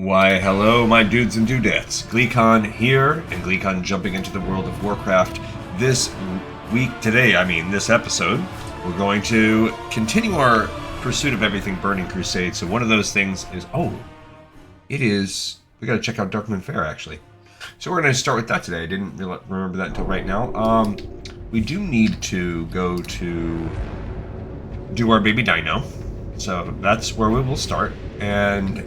Why, hello, my dudes and dudettes. GleeCon here, and GleeCon jumping into the world of Warcraft. This episode, we're going to continue our pursuit of everything Burning Crusade. So one of those things is, we gotta check out Darkmoon Faire, actually. So we're gonna start with that today. I didn't remember that until right now. We do need to go to do our baby dino. So that's where we will start. And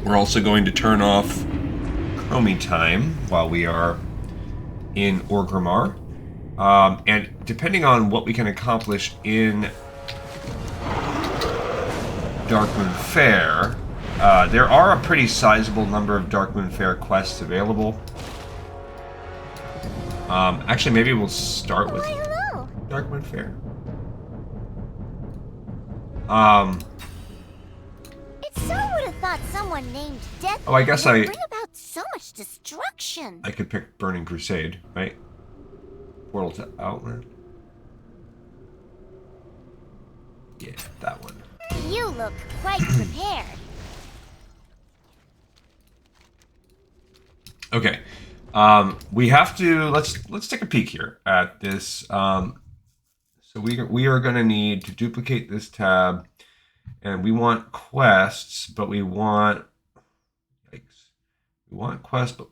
we're also going to turn off Chromie time while we are in Orgrimmar. And depending on what we can accomplish in Darkmoon Faire, there are a pretty sizable number of Darkmoon Faire quests available. Actually, maybe we'll start with Darkmoon Faire. So would have thought someone named Death I guess would bring about so much destruction. I could pick Burning Crusade, right? Portal to Outland. Yeah, that one. You look quite prepared. Okay. We have to let's take a peek here at this. So we are going to need to duplicate this tab. And we want quests, but we want quests, but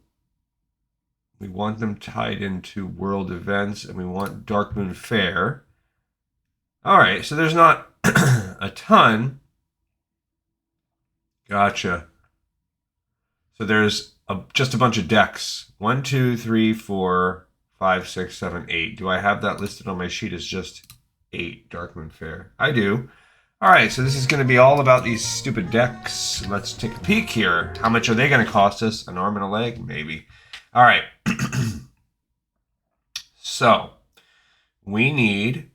we want them tied into world events, and we want Darkmoon Faire. All right, so there's not a ton. Gotcha. So there's just a bunch of decks. 1, 2, 3, 4, 5, 6, 7, 8. Do I have that listed on my sheet as just 8 Darkmoon Faire? I do. Alright, so this is going to be all about these stupid decks. Let's take a peek here. How much are they going to cost us? An arm and a leg? Maybe. Alright. So, we need...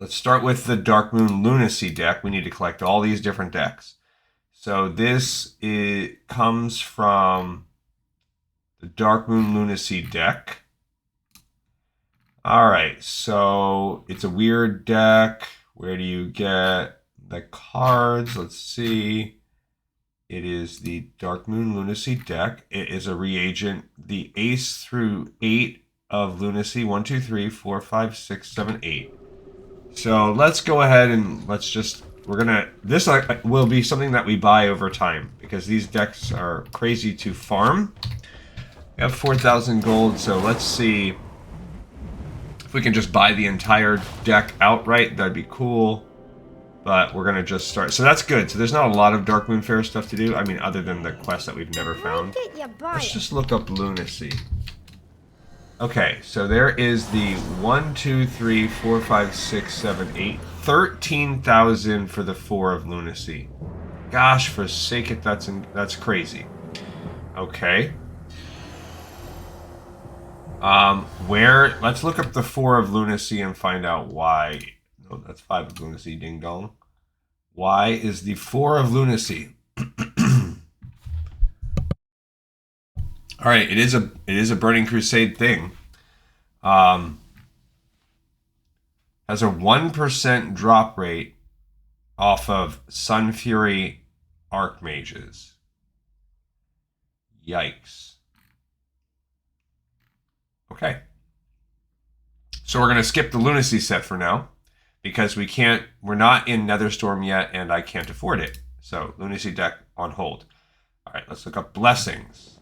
Let's start with the Darkmoon Lunacy deck. We need to collect all these different decks. So this comes from the Darkmoon Lunacy deck. Alright, so it's a weird deck. Where do you get the cards? Let's see. It is the Darkmoon Lunacy deck. It is a reagent. The ace through 8 of Lunacy. 1, 2, 3, 4, 5, 6, 7, 8. So let's go ahead and this will be something that we buy over time, because these decks are crazy to farm. We have 4,000 gold, so let's see. If we can just buy the entire deck outright, that'd be cool. But we're going to just start. So that's good. So there's not a lot of Darkmoon Faire stuff to do. I mean, other than the quest that we've never found. Let's just look up Lunacy. Okay, so there is the 1, 2, 3, 4, 5, 6, 7, 8. 13,000 for the 4 of Lunacy. Gosh, forsake it, that's crazy. Okay. Let's look up the 4 of Lunacy and find out why. No, that's 5 of Lunacy, ding dong. Why is the 4 of Lunacy? Alright, it is a Burning Crusade thing. Has a 1% drop rate off of Sun Fury Archmages. Yikes. Okay. So we're going to skip the Lunacy set for now, because we're not in Netherstorm yet, and I can't afford it. So Lunacy deck on hold. All right, let's look up Blessings.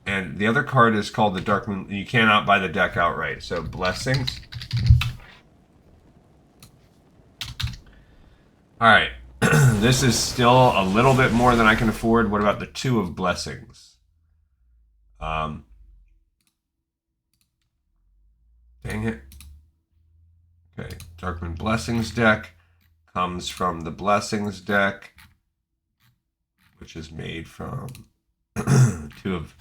And the other card is called the Darkmoon. You cannot buy the deck outright. So Blessings. All right. This is still a little bit more than I can afford. What about the 2 of Blessings? Dang it. Okay, Darkmoon Blessings deck comes from the Blessings deck, which is made from 2 of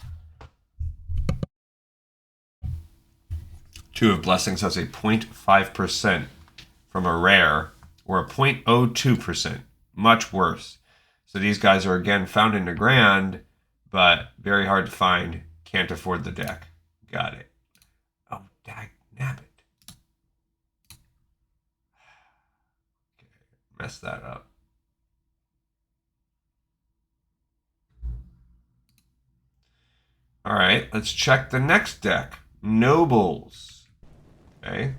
Blessings has a 0.5% from a rare, or a 0.02%. Much worse. So these guys are again found in the Grand, but very hard to find. Can't afford the deck. Got it. Oh, dag nabbit. Okay. mess that up. All right, let's check the next deck. Nobles. Okay.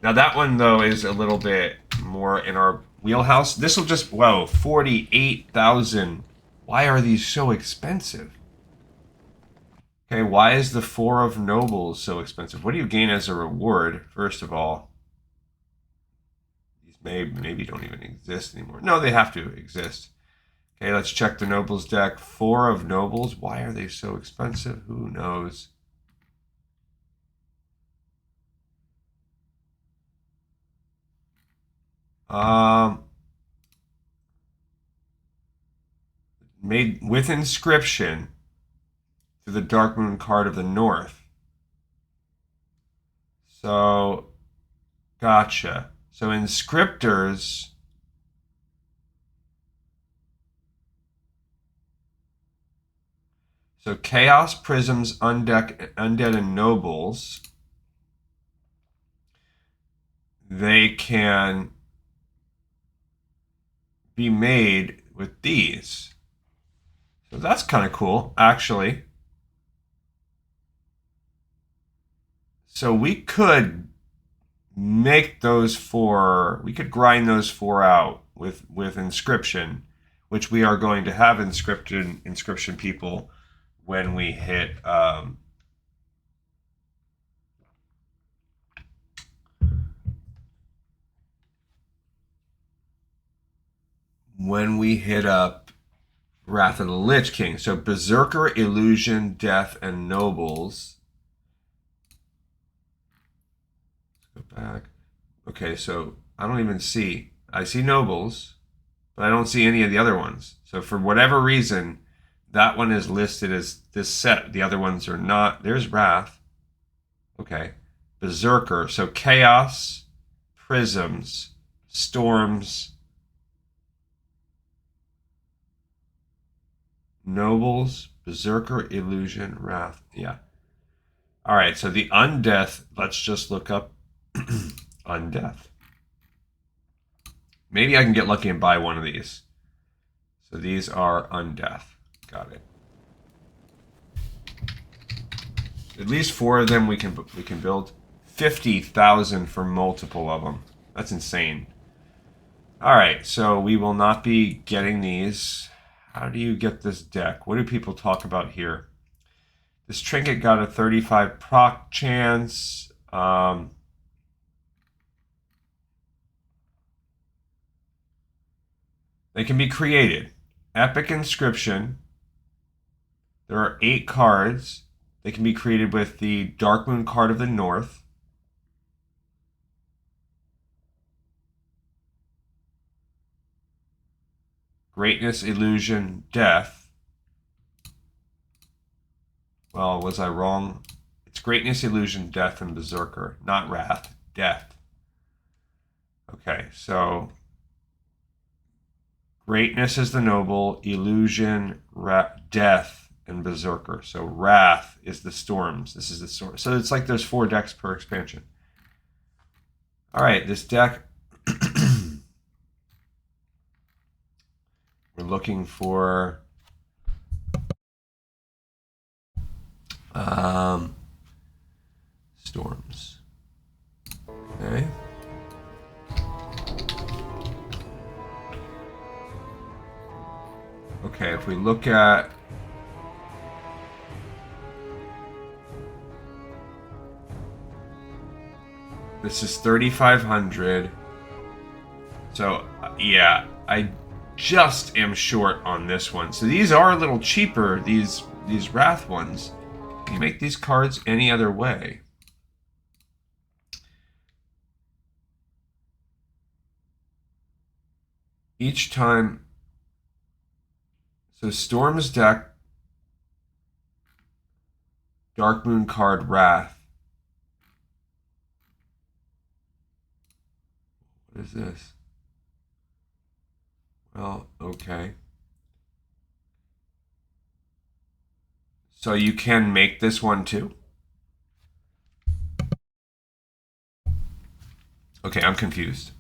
Now that one, though, is a little bit more in our wheelhouse. This will just, whoa, 48,000. Why are these so expensive? Okay, why is the 4 of Nobles so expensive? What do you gain as a reward, first of all? These maybe don't even exist anymore. No, they have to exist. Okay, let's check the Nobles deck. 4 of Nobles. Why are they so expensive? Who knows? Made with inscription to the Dark Moon card of the North. So, gotcha. So inscriptors. So Chaos, Prisms, Undead, and Nobles. They can be made with these. So that's kind of cool, actually. So we could make those 4, we could grind those 4 out with inscription, which we are going to have inscription people when we hit up Wrath of the Lich King. So Berserker, Illusion, Death, and Nobles. Let's go back. Okay, so I don't even see. I see Nobles, but I don't see any of the other ones. So for whatever reason, that one is listed as this set. The other ones are not. There's Wrath. Okay. Berserker. So Chaos, Prisms, Storms, Nobles, Berserker, Illusion, Wrath. Yeah. All right, so the Undeath, let's just look up Undeath. Maybe I can get lucky and buy one of these. So these are Undeath. Got it. At least 4 of them we can build. 50,000 for multiple of them. That's insane. All right, so we will not be getting these. How do you get this deck? What do people talk about here? This trinket got a 35 proc chance. They can be created. Epic Inscription. There are 8 cards. They can be created with the Dark Moon card of the North. Greatness, Illusion, Death. Well, was I wrong? It's Greatness, Illusion, Death, and Berserker. Not Wrath. Death. Okay, so Greatness is the Noble, Illusion, Death, and Berserker. So Wrath is the Storms. This is the Storm. So it's like there's 4 decks per expansion. All right, this deck. We're looking for storms. Okay. Okay, if we look at this is 3,500. So yeah, I just am short on this one. So these are a little cheaper, these Wrath ones. Can you make these cards any other way? Each time. So Storm's deck, Dark Moon card, Wrath. What is this? Well, okay. So you can make this one too? Okay, I'm confused.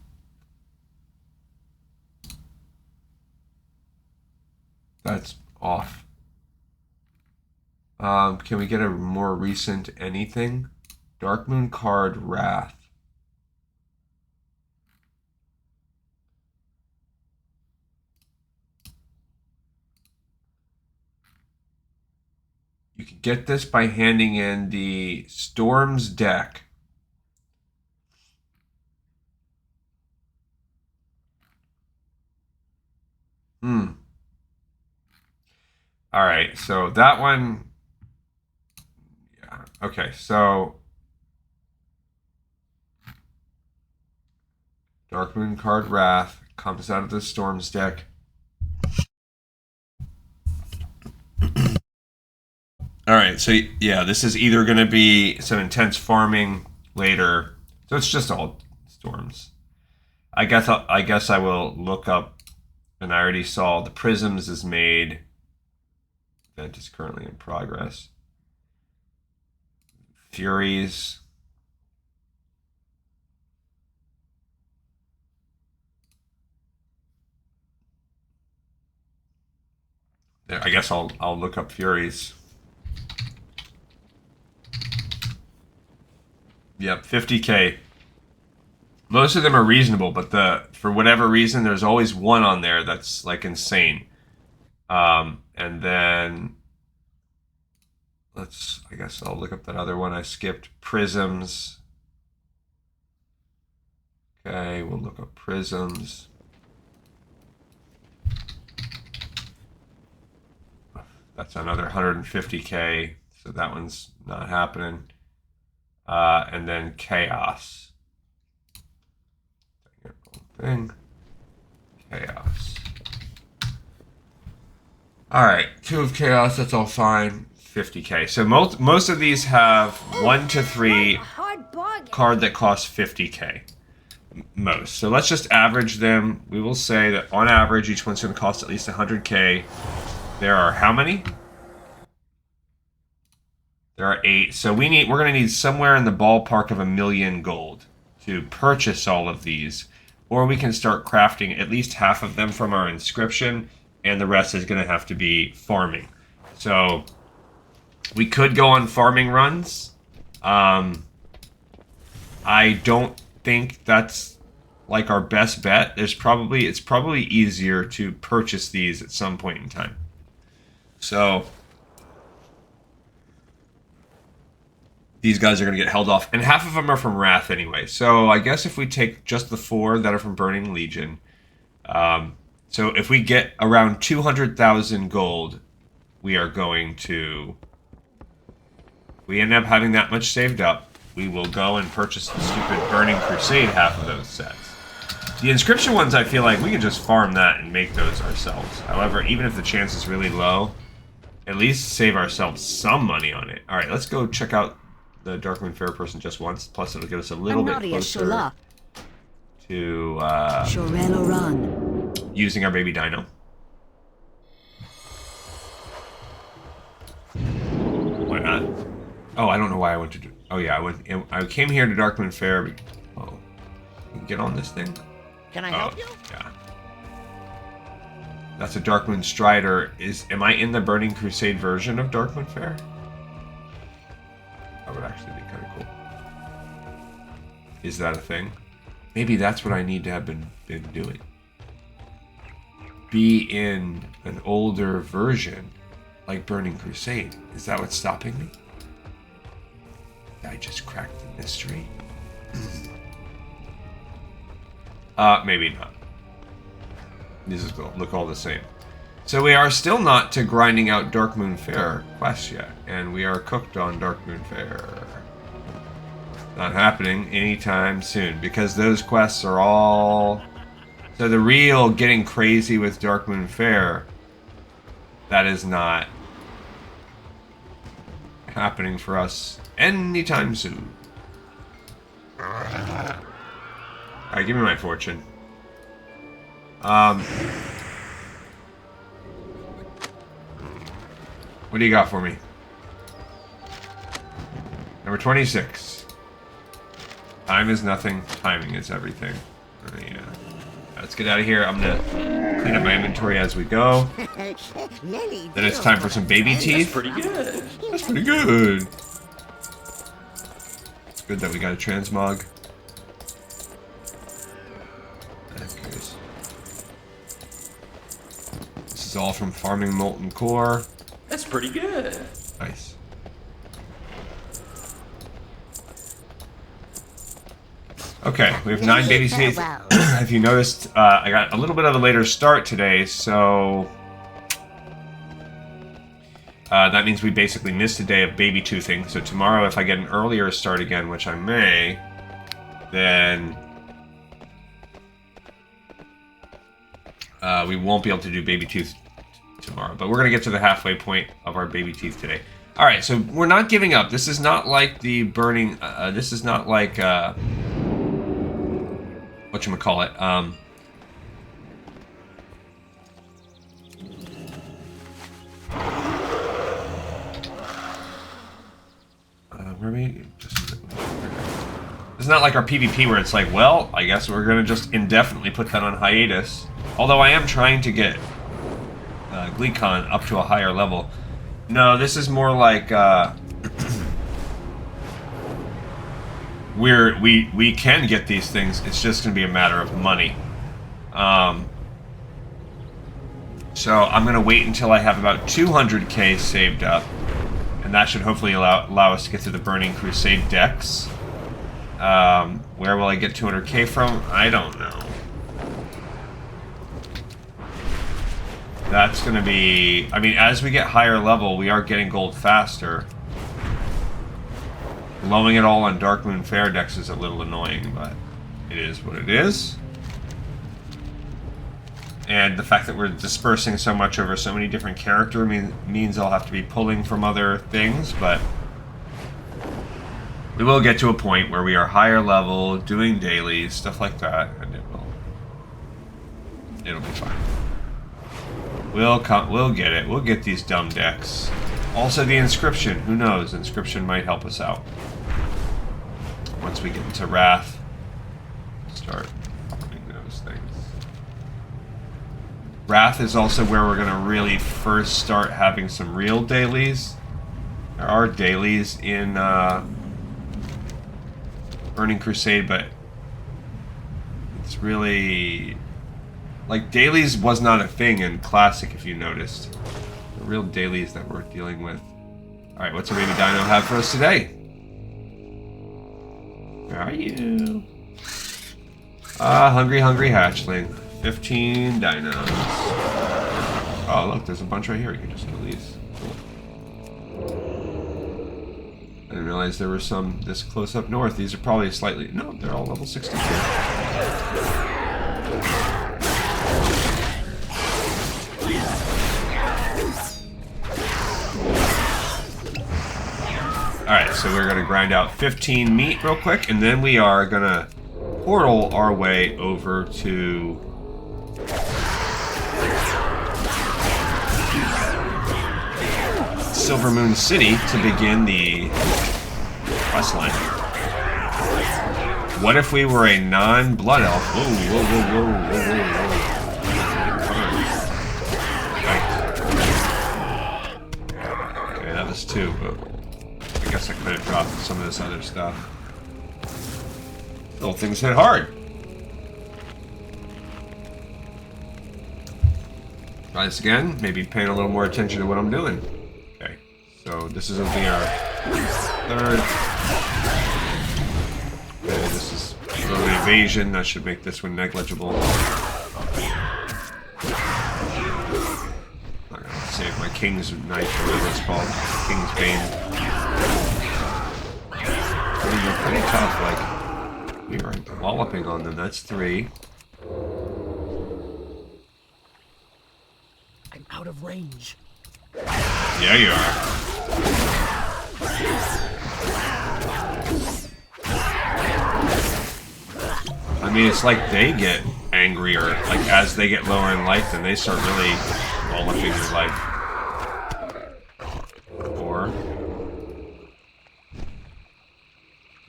That's off. Can we get a more recent anything? Darkmoon card Wrath. You can get this by handing in the Storms deck. All right, so that one. Yeah. Okay, so Darkmoon card Wrath comes out of the Storms deck. All right, so yeah, this is either going to be some intense farming later. So it's just all Storms. I guess I will look up, and I already saw the Prisms is made. That is currently in progress. Furies. I guess I'll look up Furies. Yep, 50K. Most of them are reasonable, but for whatever reason, there's always one on there that's like insane. And then I guess I'll look up that other one I skipped. Prisms. Okay, we'll look up Prisms. That's another 150K, so that one's not happening. And then Chaos. Thing. Chaos. Alright, 2 of Chaos, that's all fine. 50K. So most of these have 1 to 3 card that costs 50K. Most. So let's just average them. We will say that on average, each one's going to cost at least 100K. There are how many? There are 8. So we're going to need somewhere in the ballpark of 1 million gold to purchase all of these. Or we can start crafting at least half of them from our inscription, and the rest is going to have to be farming. So we could go on farming runs. I don't think that's like our best bet. It's probably easier to purchase these at some point in time. So these guys are going to get held off, and half of them are from Wrath anyway. So I guess if we take just the 4 that are from Burning Legion, so if we get around 200,000 gold, we are going to. If we end up having that much saved up, we will go and purchase the stupid Burning Crusade half of those sets. The inscription ones, I feel like we can just farm that and make those ourselves. However, even if the chance is really low, at least save ourselves some money on it. All right, let's go check out the Darkmoon Fair person just once. Plus, it'll get us a little bit closer to using our baby dino. Why not? Oh, I don't know why I went to do. Oh yeah, I came here to Darkmoon Fair. Oh, you can get on this thing. Can I help you? Yeah. That's a Darkmoon Strider. Am I in the Burning Crusade version of Darkmoon Fair? That would actually be kind of cool. Is that a thing? Maybe that's what I need to have been doing. Be in an older version, like Burning Crusade. Is that what's stopping me? I just cracked the mystery. Maybe not. These look all the same. So we are still not to grinding out Darkmoon Fair quests yet, and we are cooked on Darkmoon Fair. Not happening anytime soon, because those quests are all... So the real getting crazy with Darkmoon Fair, that is not happening for us anytime soon. Alright, give me my fortune. What do you got for me? Number 26. Time is nothing. Timing is everything. Yeah. Let's get out of here. I'm gonna clean up my inventory as we go. Then it's time for some baby teeth. That's pretty good. That's pretty good. It's good that we got a transmog. Okay. This is all from farming molten core. That's pretty good. Nice. Okay, we have 9 baby teeth. If you noticed, I got a little bit of a later start today, so that means we basically missed a day of baby toothing. So tomorrow, if I get an earlier start again, which I may, then we won't be able to do baby tooth tomorrow. But we're gonna get to the halfway point of our baby teeth today. All right, so we're not giving up. This is not like the burning. This is not like. Whatchamacallit, where we just, it's not like our PvP where it's like, well, I guess we're gonna just indefinitely put that on hiatus. Although I am trying to get Gleekon up to a higher level. No, this is more like we can get these things. It's just going to be a matter of money. So I'm going to wait until I have about 200k saved up, and that should hopefully allow us to get to the Burning Crusade decks. Where will I get 200k from? I don't know. That's going to be... I mean, as we get higher level, we are getting gold faster. Blowing it all on Darkmoon Fair decks is a little annoying, but it is what it is. And the fact that we're dispersing so much over so many different characters means I'll have to be pulling from other things, but we will get to a point where we are higher level, doing dailies, stuff like that, and it'll be fine. We'll get it. We'll get these dumb decks. Also the Inscription. Who knows? Inscription might help us out. Once we get into Wrath, start doing those things. Wrath is also where we're going to really first start having some real dailies. There are dailies in Burning Crusade, but it's really... Like, dailies was not a thing in Classic, if you noticed. The real dailies that we're dealing with. Alright, what's our baby dino have for us today? Where are you? Hungry hatchling. 15 dinos. Oh, look, there's a bunch right here. You can just kill these. Cool. I didn't realize there were some this close up north. These are probably slightly... No, they're all level 62. Alright, so we're going to grind out 15 meat real quick, and then we are going to portal our way over to Silvermoon City to begin the quest line. What if we were a non-blood elf? Whoa, whoa, whoa, whoa, whoa, whoa, whoa. Okay, that was 2, but I guess I could have dropped some of this other stuff. Little things hit hard. Try this again. Maybe paying a little more attention to what I'm doing. Okay, so this is going to be our third. Okay, this is early evasion. That should make this one negligible. I'm not going to save my King's Knife, or whatever it's called. King's Bane. I mean, they're pretty tough, like, we are walloping on them. That's 3. I'm out of range. Yeah, you are. I mean, it's like they get angrier. Like, as they get lower in life, then they start really walloping your life. Or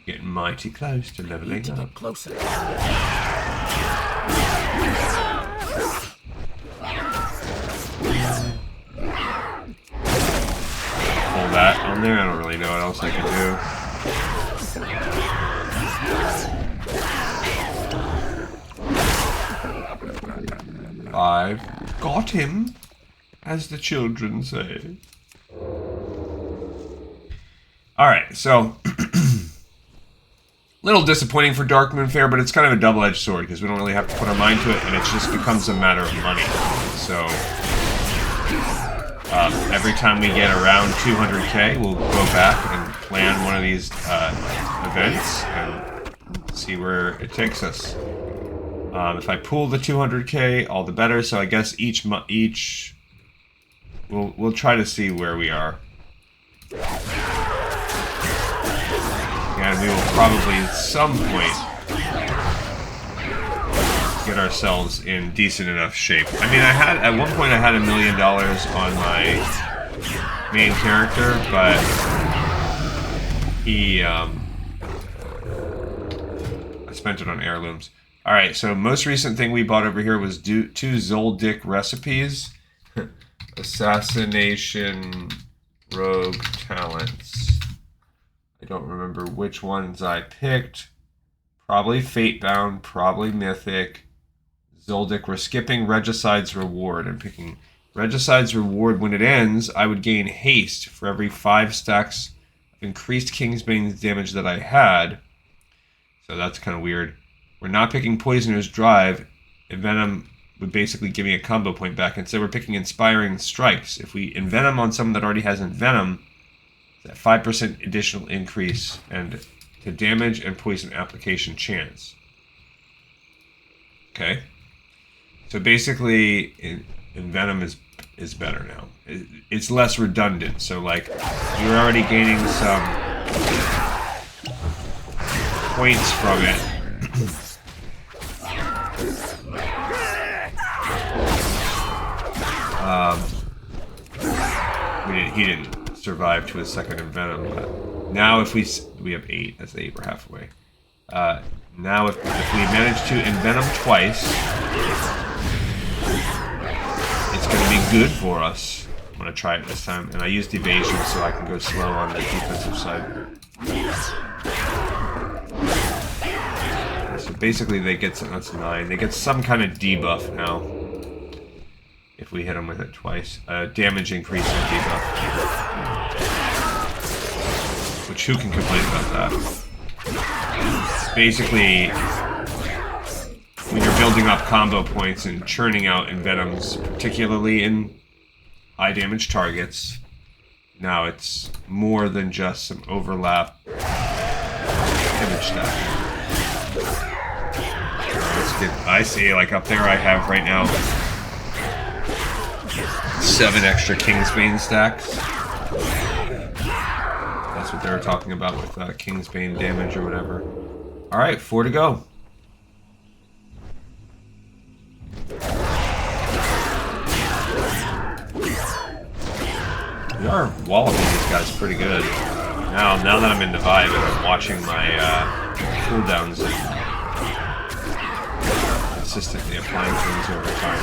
getting mighty close to leveling up. Closer. Pull that on there. I don't really know what else I can do. 5. Got him, as the children say. Alright, so little disappointing for Dark Moon Fair, but it's kind of a double-edged sword because we don't really have to put our mind to it, and it just becomes a matter of money. So every time we get around 200k, we'll go back and plan one of these events and see where it takes us. If I pool the 200k, all the better. So I guess each we'll try to see where we are. And we will probably at some point get ourselves in decent enough shape. I mean, at one point I had $1 million on my main character, but I spent it on heirlooms. Alright, so most recent thing we bought over here was 2 Zoldyck recipes. Assassination rogue talents. I don't remember which ones I picked. Probably Fatebound, probably Mythic. Zoldyck, we're skipping Regicide's Reward. I'm picking Regicide's Reward. When it ends, I would gain haste for every 5 stacks of increased Kingsbane's damage that I had. So that's kind of weird. We're not picking Poisoner's Drive. Envenom would basically give me a combo point back. Instead, we're picking Inspiring Strikes. If we Envenom on someone that already has Envenom, that 5% additional increase and to damage and poison application chance. Okay. So basically, Envenom is better now. It's less redundant. So like, you're already gaining some points from it. He didn't survive to his second Envenom, but now if we have 8, that's 8, we're halfway. Now if we manage to Envenom twice, it's going to be good for us. I'm going to try it this time, and I used evasion so I can go slow on the defensive side. So basically they get some, that's 9, they get some kind of debuff now. If we hit them with it twice. Damage increase and debuff. Which, who can complain about that? Basically, when you're building up combo points and churning out Envenoms, particularly in high damage targets, now it's more than just some overlap image stack. I see, like up there I have right now 7 extra Kingsbane stacks. That's what they were talking about with Kingsbane damage or whatever. Alright, 4 to go. We are walloping these guys pretty good. Now that I'm in the vibe and I'm watching my cooldowns and consistently applying things over time.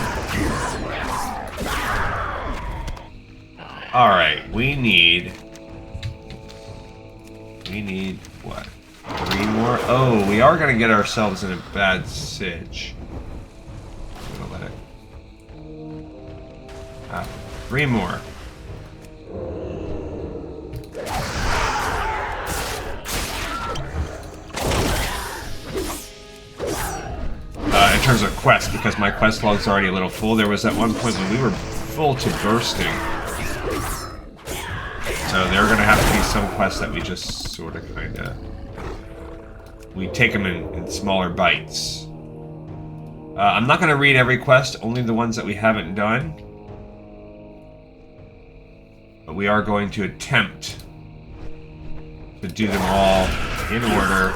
Alright, we need what? 3 more? Oh, we are going to get ourselves in a bad sitch. I'm going to let it happen. 3 more. In terms of quest, because my quest log's already a little full, there was at one point when we were full to bursting. So there are going to have to be some quests that we just sort of kind of... We take them in smaller bites. I'm not going to read every quest, only the ones that we haven't done. But we are going to attempt to do them all in order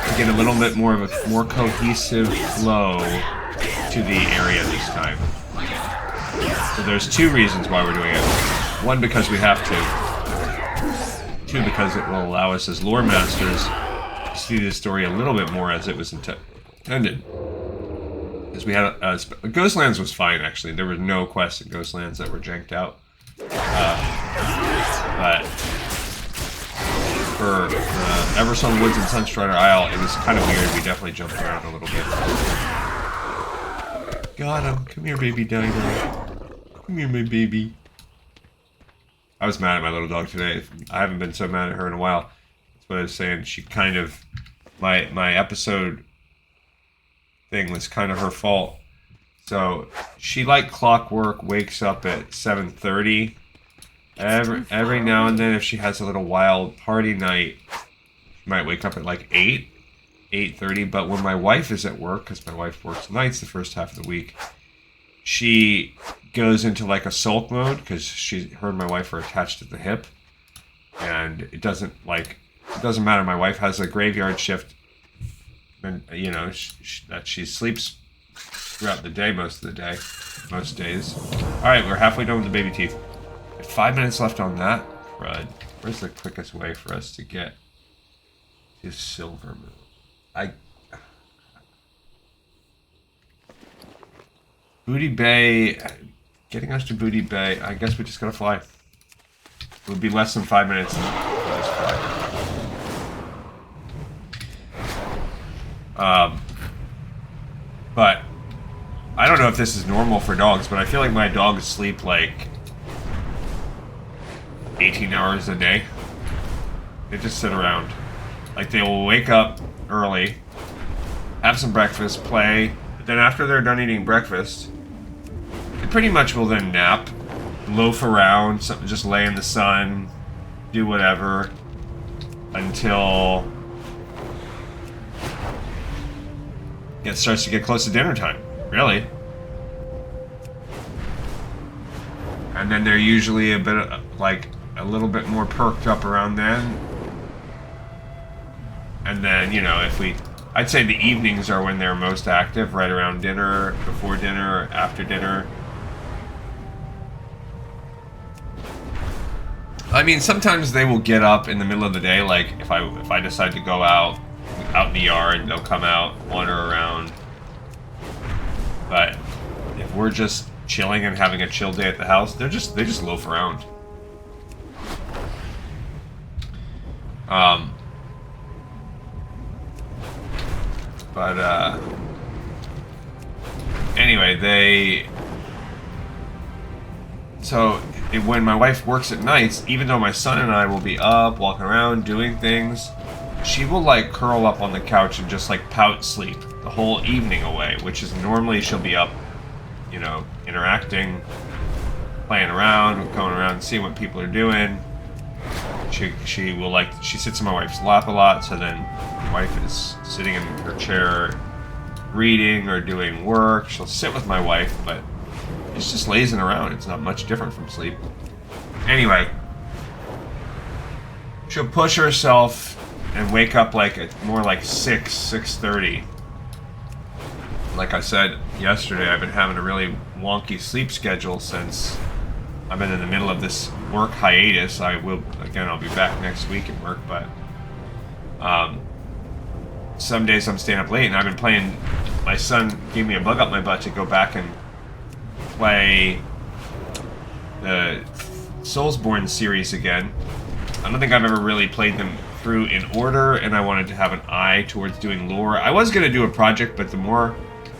to get a little bit more of a more cohesive flow to the area this time. So there's 2 reasons why we're doing it. 1, because we have to. 2, because it will allow us as lore masters to see the story a little bit more as it was intended. Because we had Ghostlands was fine actually. There were no quests in Ghostlands that were janked out. But for Eversong Woods and Sunstrider Isle, it was kind of weird. We definitely jumped around a little bit. Got him. Come here, baby Dino. Come here, my baby. I was mad at my little dog today. I haven't been so mad at her in a while. That's what I was saying. She kind of... My episode thing was kind of her fault. So, she like clockwork wakes up at 7:30. Every now and then, if she has a little wild party night, she might wake up at like 8:30. But when my wife is at work, because my wife works nights the first half of the week, she goes into like a sulk mode because her and my wife are attached at the hip, and it doesn't matter. My wife has a graveyard shift, and you know that she sleeps throughout the day most days. All right, we're halfway done with the baby teeth. 5 minutes left on that. Crud. Where's the quickest way for us to get to Silver Moon? Booty Bay. Getting us to Booty Bay. I guess we just gotta fly. It would be less than 5 minutes. Just fly. But I don't know if this is normal for dogs, but I feel like my dogs sleep like 18 hours a day. They just sit around. Like, they will wake up early, have some breakfast, play, but then after they're done eating breakfast, they pretty much will then nap, loaf around, just lay in the sun, do whatever, until it starts to get close to dinner time, really. And then they're usually a little bit more perked up around then. And then, you know, I'd say the evenings are when they're most active, right around dinner, before dinner, or after dinner. I mean, sometimes they will get up in the middle of the day, like if I decide to go out in the yard, they'll come out, wander around. But if we're just chilling and having a chill day at the house, they just loaf around. Anyway, when my wife works at nights, even though my son and I will be up, walking around, doing things, she will like curl up on the couch and just like pout sleep the whole evening away, which is normally she'll be up, you know, interacting, playing around, going around, seeing what people are doing. She sits in my wife's lap a lot, so then my wife is sitting in her chair reading or doing work. She'll sit with my wife, but it's just lazing around. It's not much different from sleep. Anyway, she'll push herself and wake up more like 6:30. Like I said yesterday, I've been having a really wonky sleep schedule since I've been in the middle of this work hiatus. I'll be back next week at work, but some days I'm staying up late, and I've been playing. My son gave me a bug up my butt to go back and play the Soulsborne series again. I don't think I've ever really played them through in order, and I wanted to have an eye towards doing lore. I was going to do a project, but the more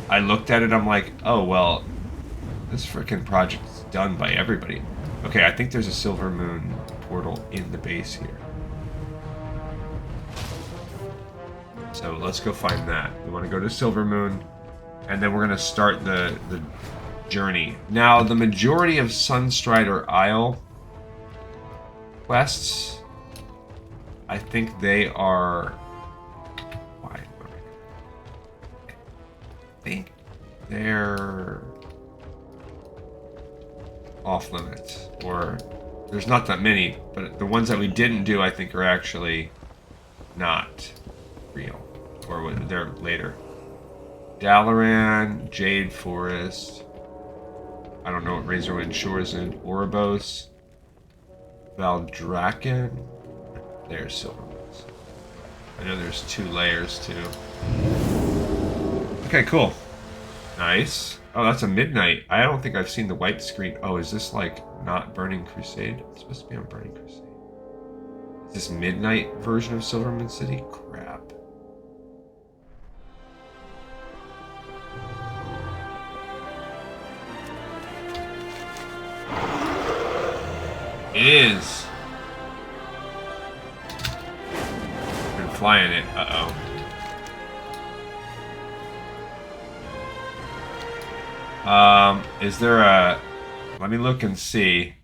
I looked at it, I'm like, oh, well, this freaking project is done by everybody. Okay, I think there's a Silver Moon portal in the base here. So let's go find that. We want to go to Silver Moon, and then we're going to start the journey. Now, the majority of Sunstrider Isle quests, I think they are... Why? I think they're off limits, or there's not that many, but the ones that we didn't do, I think, are actually not real, or they're later. Dalaran, Jade Forest, I don't know what Razorwind Shores and Oribos, Valdraken, there's Silverwoods. I know there's 2 layers too. Okay, cool. Nice. Oh, that's a midnight. I don't think I've seen the white screen. Oh, is this like not Burning Crusade? It's supposed to be on Burning Crusade. Is this midnight version of Silvermoon City? Crap. It is. Been flying it. Uh-oh. Is there a... Let me look and see.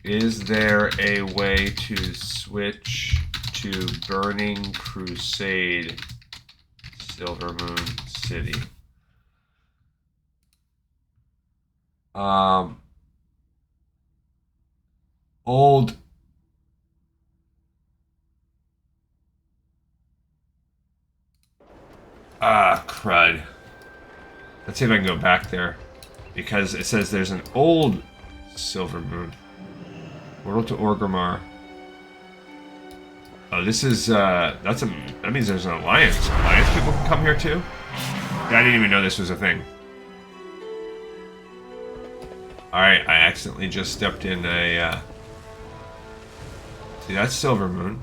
Is there a way to switch to Burning Crusade Silvermoon City? Old... Ah, crud. Let's see if I can go back there. Because it says there's an old Silvermoon. Portal to Orgrimmar. Oh, this is, that means there's an alliance. Alliance people can come here too? Yeah, I didn't even know this was a thing. Alright, I accidentally just stepped in a, see, that's Silvermoon.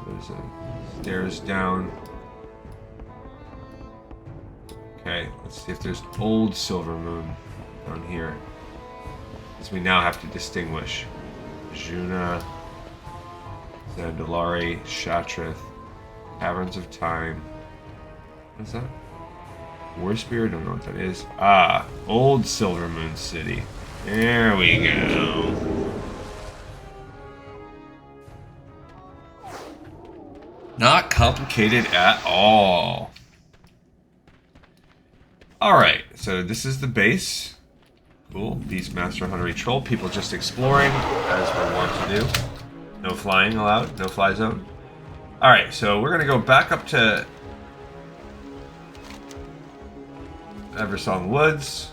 There's a stairs down. Okay, let's see if there's old Silvermoon down here. Because we now have to distinguish Juna, Zandalari, Shatrith, Caverns of Time. What is that? Warspear? Don't know what that is. Ah, old Silvermoon City. There we go. Not complicated at all. Alright, so this is the base. Cool. Beastmaster, Huntery Troll. People just exploring, as we want to do. No flying allowed. No fly zone. Alright, so we're going to go back up to Eversong Woods.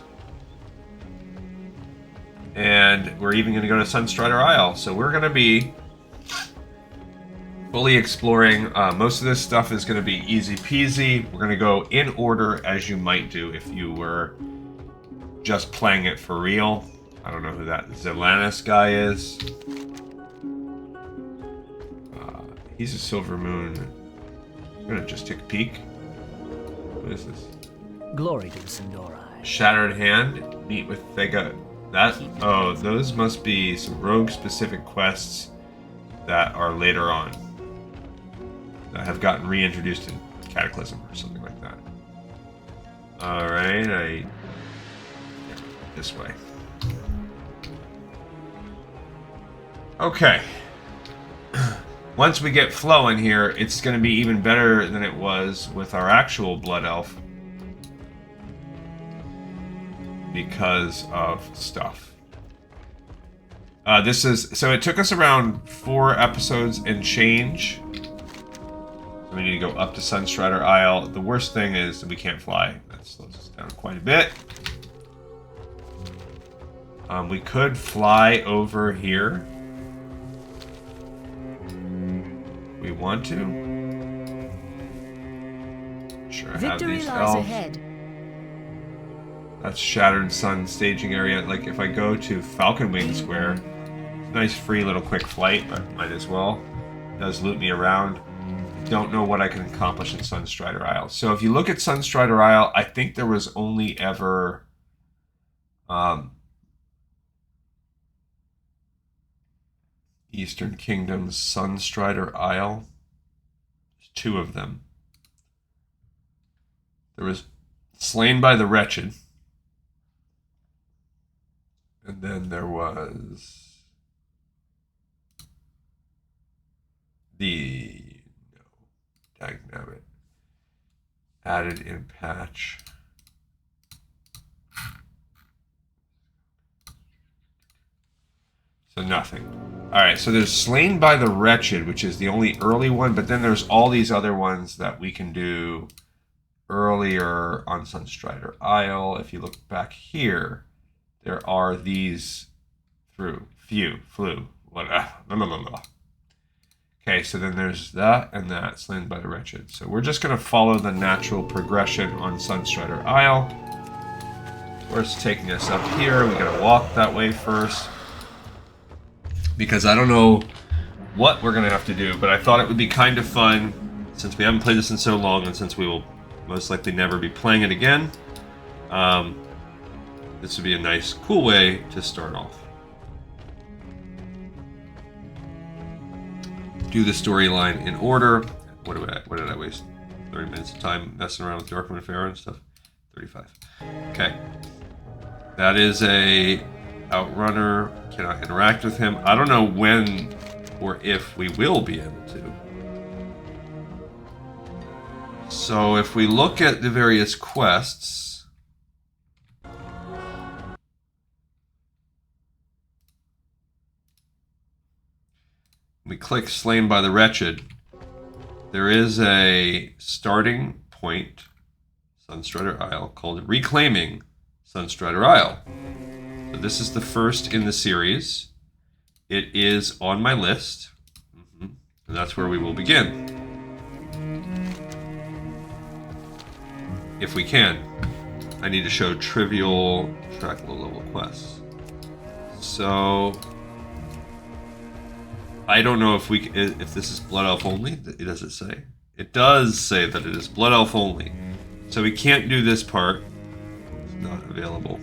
And we're even going to go to Sunstrider Isle. So we're going to be fully exploring. Most of this stuff is going to be easy peasy. We're going to go in order as you might do if you were just playing it for real. I don't know who that Zelanis guy is. He's a Silvermoon. I'm going to just take a peek. What is this? Glory to the Sindorai. Shattered Hand. Meet with Thega. Oh, those must be some rogue-specific quests that are later on. That have gotten reintroduced in Cataclysm or something like that. Alright, this way. Okay. Once we get flowing here, it's going to be even better than it was with our actual Blood Elf. Because of stuff. So it took us around 4 episodes and change. So we need to go up to Sunstrider Isle. The worst thing is that we can't fly. That slows us down quite a bit. We could fly over here. We want to. Sure, I have Victory these lies elves. ahead. That's Shattered Sun staging area. Like if I go to Falcon Wing Square, it's a nice free little quick flight, but might as well. It does loot me around. Don't know what I can accomplish in Sunstrider Isle. So if you look at Sunstrider Isle, I think there was only ever Eastern Kingdom's Sunstrider Isle. There's 2 of them. There was Slain by the Wretched. And then there was the dagnabbit added in patch. So nothing. Alright, so there's Slain by the Wretched, which is the only early one, but then there's all these other ones that we can do earlier on Sunstrider Isle. If you look back here, there are these flew, blah, blah, blah, blah. Okay, so then there's that and that, slain by the wretched. So we're just going to follow the natural progression on Sunstrider Isle. Where it's taking us up here. We got to walk that way first. Because I don't know what we're going to have to do, but I thought it would be kind of fun, since we haven't played this in so long, and since we will most likely never be playing it again. This would be a nice, cool way to start off. Do the storyline in order. What did I waste? 30 minutes of time messing around with Darkmoon Affair and stuff? 35. Okay. That is a outrunner. Cannot interact with him. I don't know when or if we will be able to. So if we look at the various quests, we click Slain by the Wretched, there is a starting point, Sunstrider Isle, called Reclaiming Sunstrider Isle. So this is the first in the series. It is on my list, and that's where we will begin. If we can. I need to show trivial track low-level quests. So I don't know if this is Blood Elf only. Does it say? It does say that it is Blood Elf only. So we can't do this part. It's not available.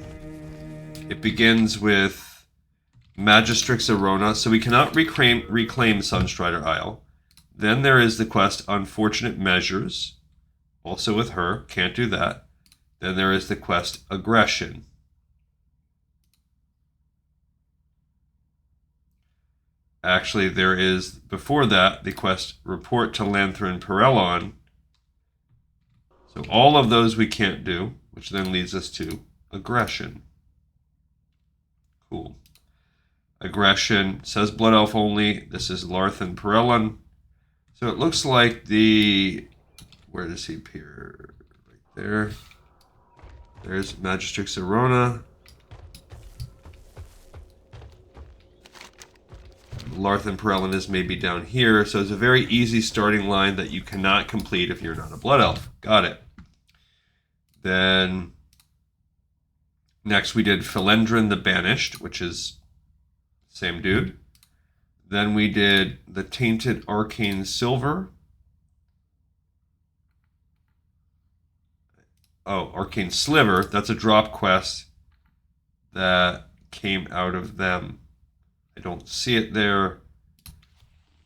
It begins with Magistrix Arona, so we cannot reclaim Sunstrider Isle. Then there is the quest Unfortunate Measures, also with her, can't do that. Then there is the quest Aggression. Actually, there is, before that, the quest Report to Lanthrin Perelon. So all of those we can't do, which then leads us to Aggression. Cool. Aggression says Blood Elf only. This is Larthin Perelon. So it looks like where does he appear? Right there. There's Magistrix Arona. Larthin Perelon is maybe down here. So it's a very easy starting line that you cannot complete if you're not a Blood Elf. Got it. Then next we did Philendrin the Banished, which is same dude. Then we did the Tainted Arcane Silver. Oh, Arcane Sliver. That's a drop quest that came out of them. I don't see it there.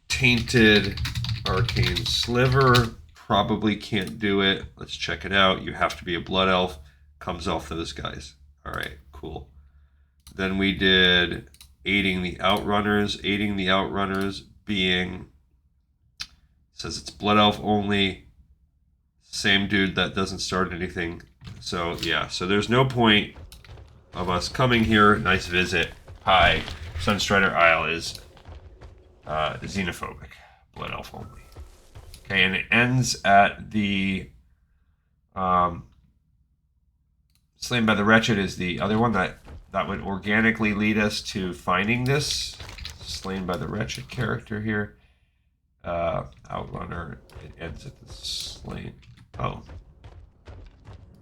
Tainted Arcane Sliver. Probably can't do it. Let's check it out. You have to be a Blood Elf. Comes off those guys. All right, cool. Then we did Aiding the Outrunners. Aiding the Outrunners being, says it's Blood Elf only. Same dude that doesn't start anything. So yeah, so there's no point of us coming here. Nice visit. Hi. Sunstrider Isle is xenophobic. Blood Elf only. Okay, and it ends at the Slain by the Wretched is the other one that would organically lead us to finding this Slain by the Wretched character here. Outrunner. It ends at the Slain. Oh.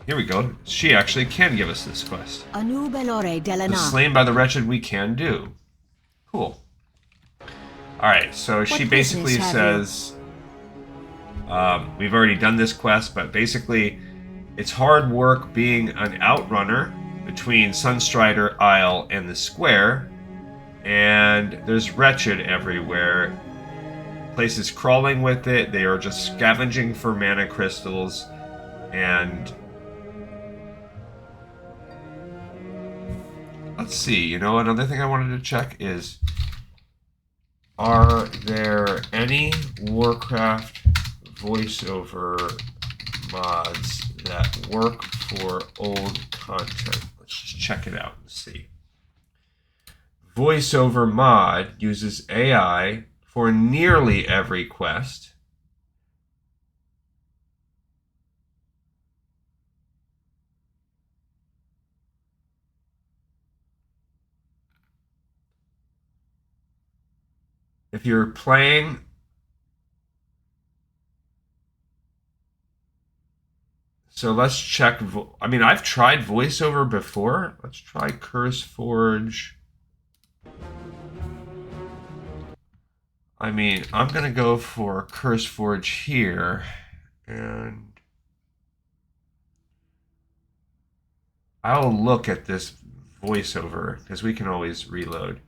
Here we go. She actually can give us this quest. The Slain by the Wretched we can do. Cool. Alright, so she basically says, we've already done this quest, but basically it's hard work being an outrunner between Sunstrider Isle and the square, and there's wretched everywhere. Places crawling with it, they are just scavenging for mana crystals, and let's see, another thing I wanted to check is, are there any Warcraft voiceover mods that work for old content? Let's just check it out and see. Voiceover mod uses AI for nearly every quest. If you're playing So let's check. I mean, I've tried voiceover before. Let's try Curse Forge. I mean, I'm going to go for Curse Forge here. And I'll look at this voiceover because we can always reload.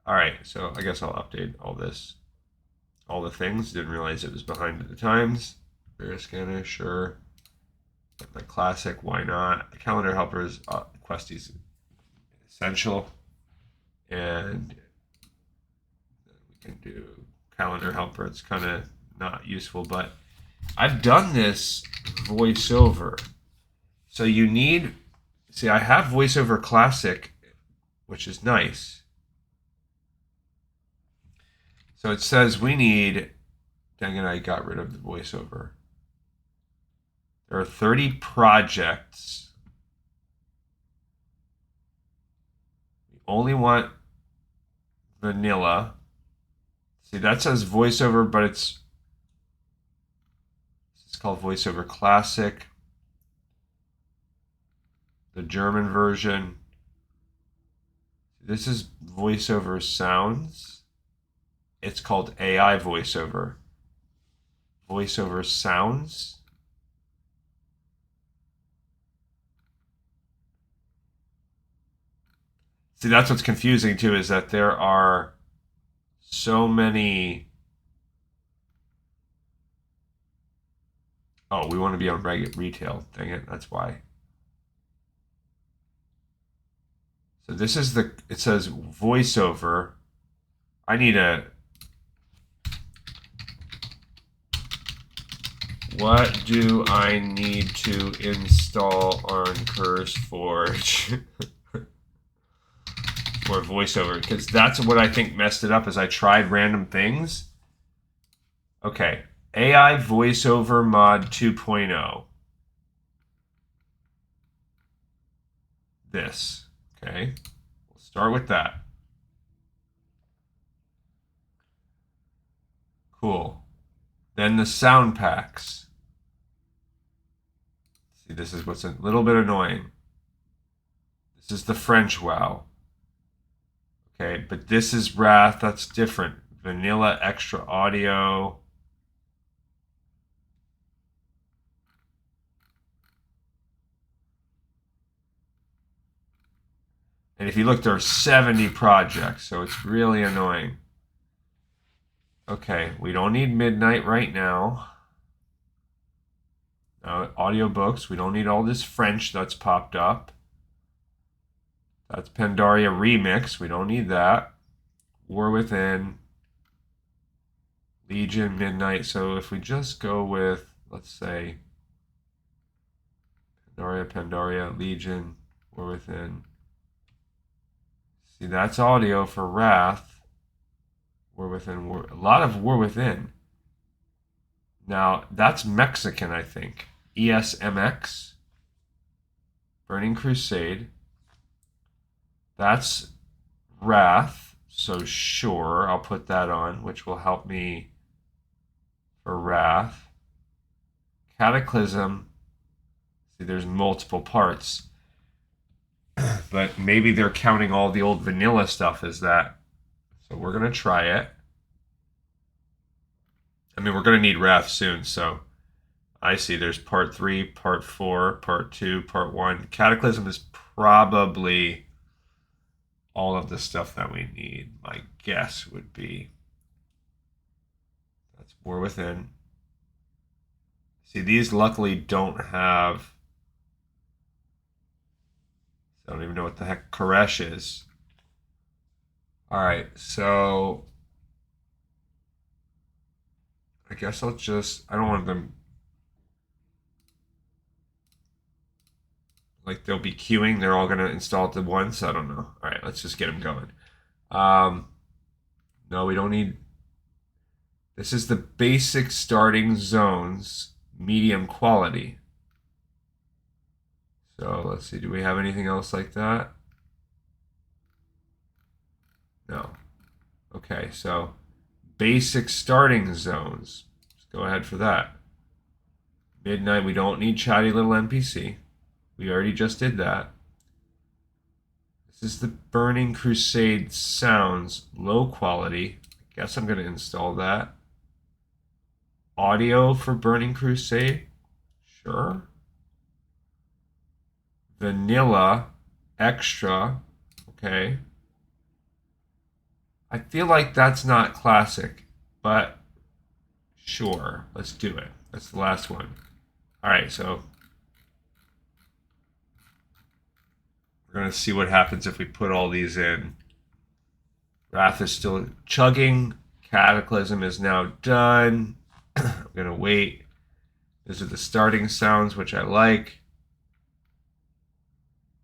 All right, so I guess I'll update all this. All the things. Didn't realize it was behind the times. Bear scanner, sure. The classic, why not? Calendar helpers, questies essential. And we can do calendar helper. It's kind of not useful, but I've done this voiceover. So you need, see, I have voiceover classic, which is nice. So it says we need, dang it, I got rid of the voiceover. There are 30 projects. We only want vanilla. See, that says voiceover, but it's called voiceover classic. The German version. This is voiceover sounds. It's called AI voiceover. Voiceover sounds. See, that's what's confusing too, is that there are so many. Oh, we want to be on retail. Dang it, that's why. So this is the, it says voiceover. I need a, what do I need to install on Curse Forge? Or voiceover, because that's what I think messed it up, is I tried random things. Okay, AI voiceover mod 2.0. This, okay, we'll start with that. Cool. Then the sound packs. See, this is what's a little bit annoying. This is the French WoW. Okay, but this is Wrath, that's different. Vanilla extra audio. And if you look, there are 70 projects, so it's really annoying. Okay, we don't need Midnight right now. Audiobooks, we don't need all this French that's popped up. That's Pandaria Remix. We don't need that. War Within. Legion, Midnight. So if we just go with, let's say, Pandaria, Legion, War Within. See, that's audio for Wrath. War Within. A lot of War Within. Now, that's Mexican, I think. ESMX. Burning Crusade. That's Wrath, so sure, I'll put that on, which will help me for Wrath. Cataclysm, see, there's multiple parts, but maybe they're counting all the old vanilla stuff as that. So we're going to try it. I mean, we're going to need Wrath soon, so I see there's part 3, part 4, part 2, part 1. Cataclysm is probably all of the stuff that we need. My guess would be that's War Within. See, these luckily don't have, I don't even know what the heck Koresh is. All right, so I guess I'll just, I don't want them, like they'll be queuing, they're all going to install it at once. I don't know. All right, let's just get them going. No, we don't need, this is the basic starting zones, medium quality. So let's see, do we have anything else like that? No. Okay, so basic starting zones. Let's go ahead for that. Midnight, we don't need chatty little NPC. We already just did that. This is the Burning Crusade sounds, low quality. I guess I'm going to install that. Audio for Burning Crusade. Sure. Vanilla, extra. Okay. I feel like that's not classic, but sure. Let's do it. That's the last one. All right, so we're going to see what happens if we put all these in. Wrath is still chugging. Cataclysm is now done. I'm going to wait. These are the starting sounds, which I like.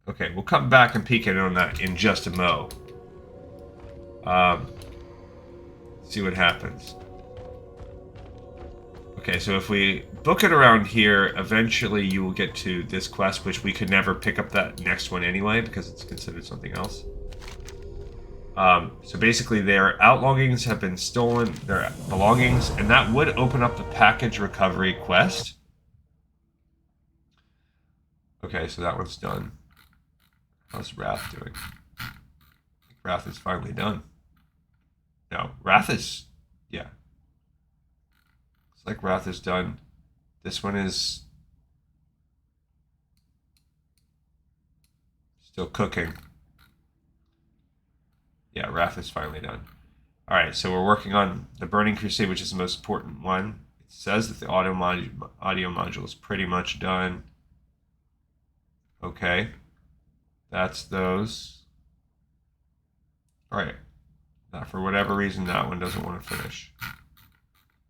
Okay, we'll come back and peek in on that in just a mo. See what happens. Okay, so if we book it around here, eventually you will get to this quest, which we could never pick up that next one anyway, because it's considered something else. So basically their outlongings have been stolen, their belongings, and that would open up the package recovery quest. Okay, so that one's done. How's Wrath doing? I think Wrath is finally done. No, Wrath is... yeah. Looks like Wrath is done. This one is... still cooking. Yeah, Wrath is finally done. Alright, so we're working on the Burning Crusade, which is the most important one. It says that the audio module is pretty much done. Okay. That's those. Alright. Now, for whatever reason, that one doesn't want to finish.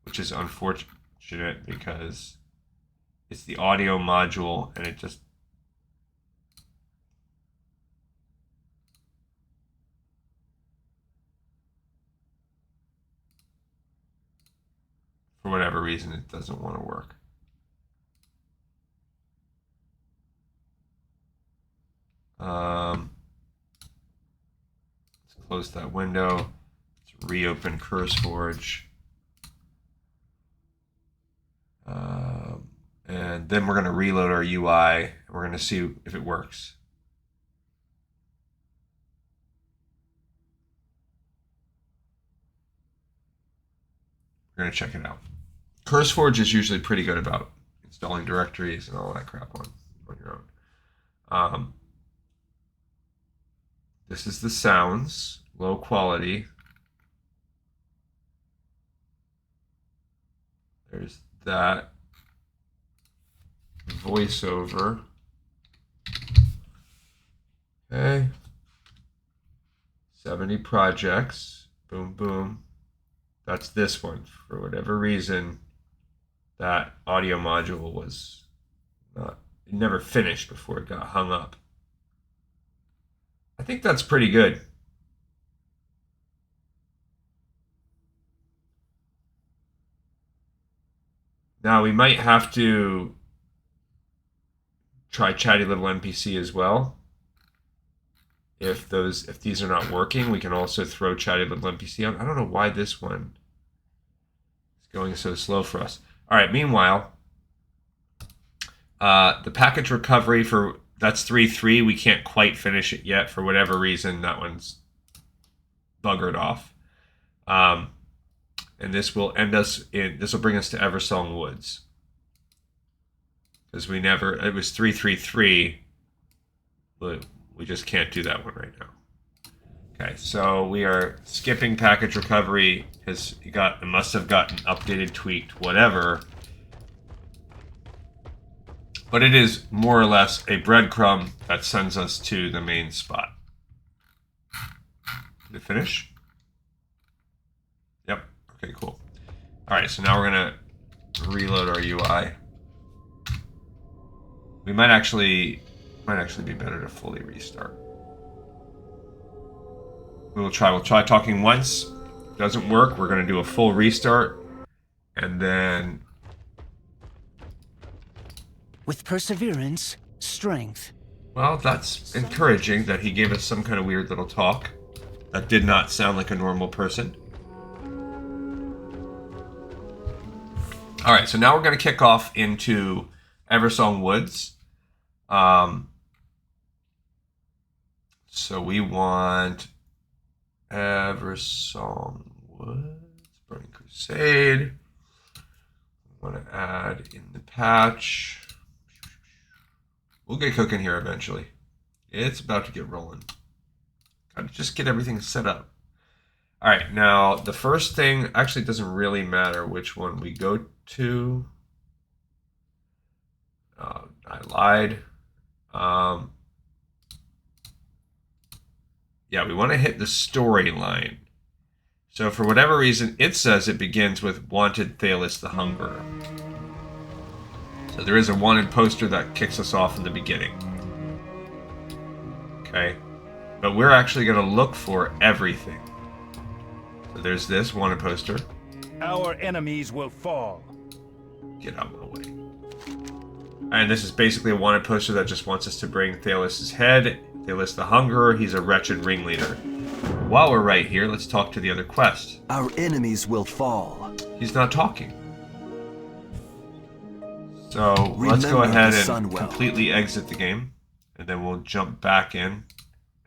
Which is unfortunate because it's the audio module and it just... for whatever reason, it doesn't want to work. Let's close that window. Let's reopen CurseForge. And then we're going to reload our UI. And we're going to see if it works. We're going to check it out. CurseForge is usually pretty good about installing directories and all that crap on your own. This is the sounds, low quality. There's that. Voiceover. Okay. 70 projects. Boom, boom. That's this one. For whatever reason, that audio module was not, it never finished before it got hung up. I think that's pretty good. Now we might have to try Chatty Little NPC as well. If these are not working, we can also throw Chatty Little NPC on. I don't know why this one is going so slow for us. All right, meanwhile, the package recovery for, that's 3.3. We can't quite finish it yet for whatever reason. That one's buggered off. And this will end us in, this will bring us to Eversong Woods. Because we never, it was 3.3.3, but we just can't do that one right now. Okay, so we are skipping package recovery because it must have gotten updated, tweaked, whatever. But it is more or less a breadcrumb that sends us to the main spot. Did it finish? Yep. Okay, cool. All right, so now we're gonna reload our UI. We might actually be better to fully restart. We'll try talking once. If it doesn't work, we're gonna do a full restart, and then With perseverance, strength. well, that's encouraging that he gave us some kind of weird little talk that did not sound like a normal person. All right, so now we're going to kick off into Eversong Woods. So we want Eversong Woods, Burning Crusade. We want to add in the patch. We'll get cooking here eventually. It's about to get rolling. Gotta just get everything set up. All right, now the first thing, actually it doesn't really matter which one we go to. I lied. Yeah, we want to hit the storyline. So for whatever reason, it says it begins with Wanted Thalis the Hungerer. So there is a wanted poster that kicks us off in the beginning. Okay. But we're actually going to look for everything. So there's this wanted poster. Our enemies will fall. Get out of my way. And this is basically a wanted poster that just wants us to bring Thalis' head. Thalis the Hungerer, he's a wretched ringleader. While we're right here, let's talk to the other quest. Our enemies will fall. He's not talking. So let's go ahead and completely exit the game. And then we'll jump back in.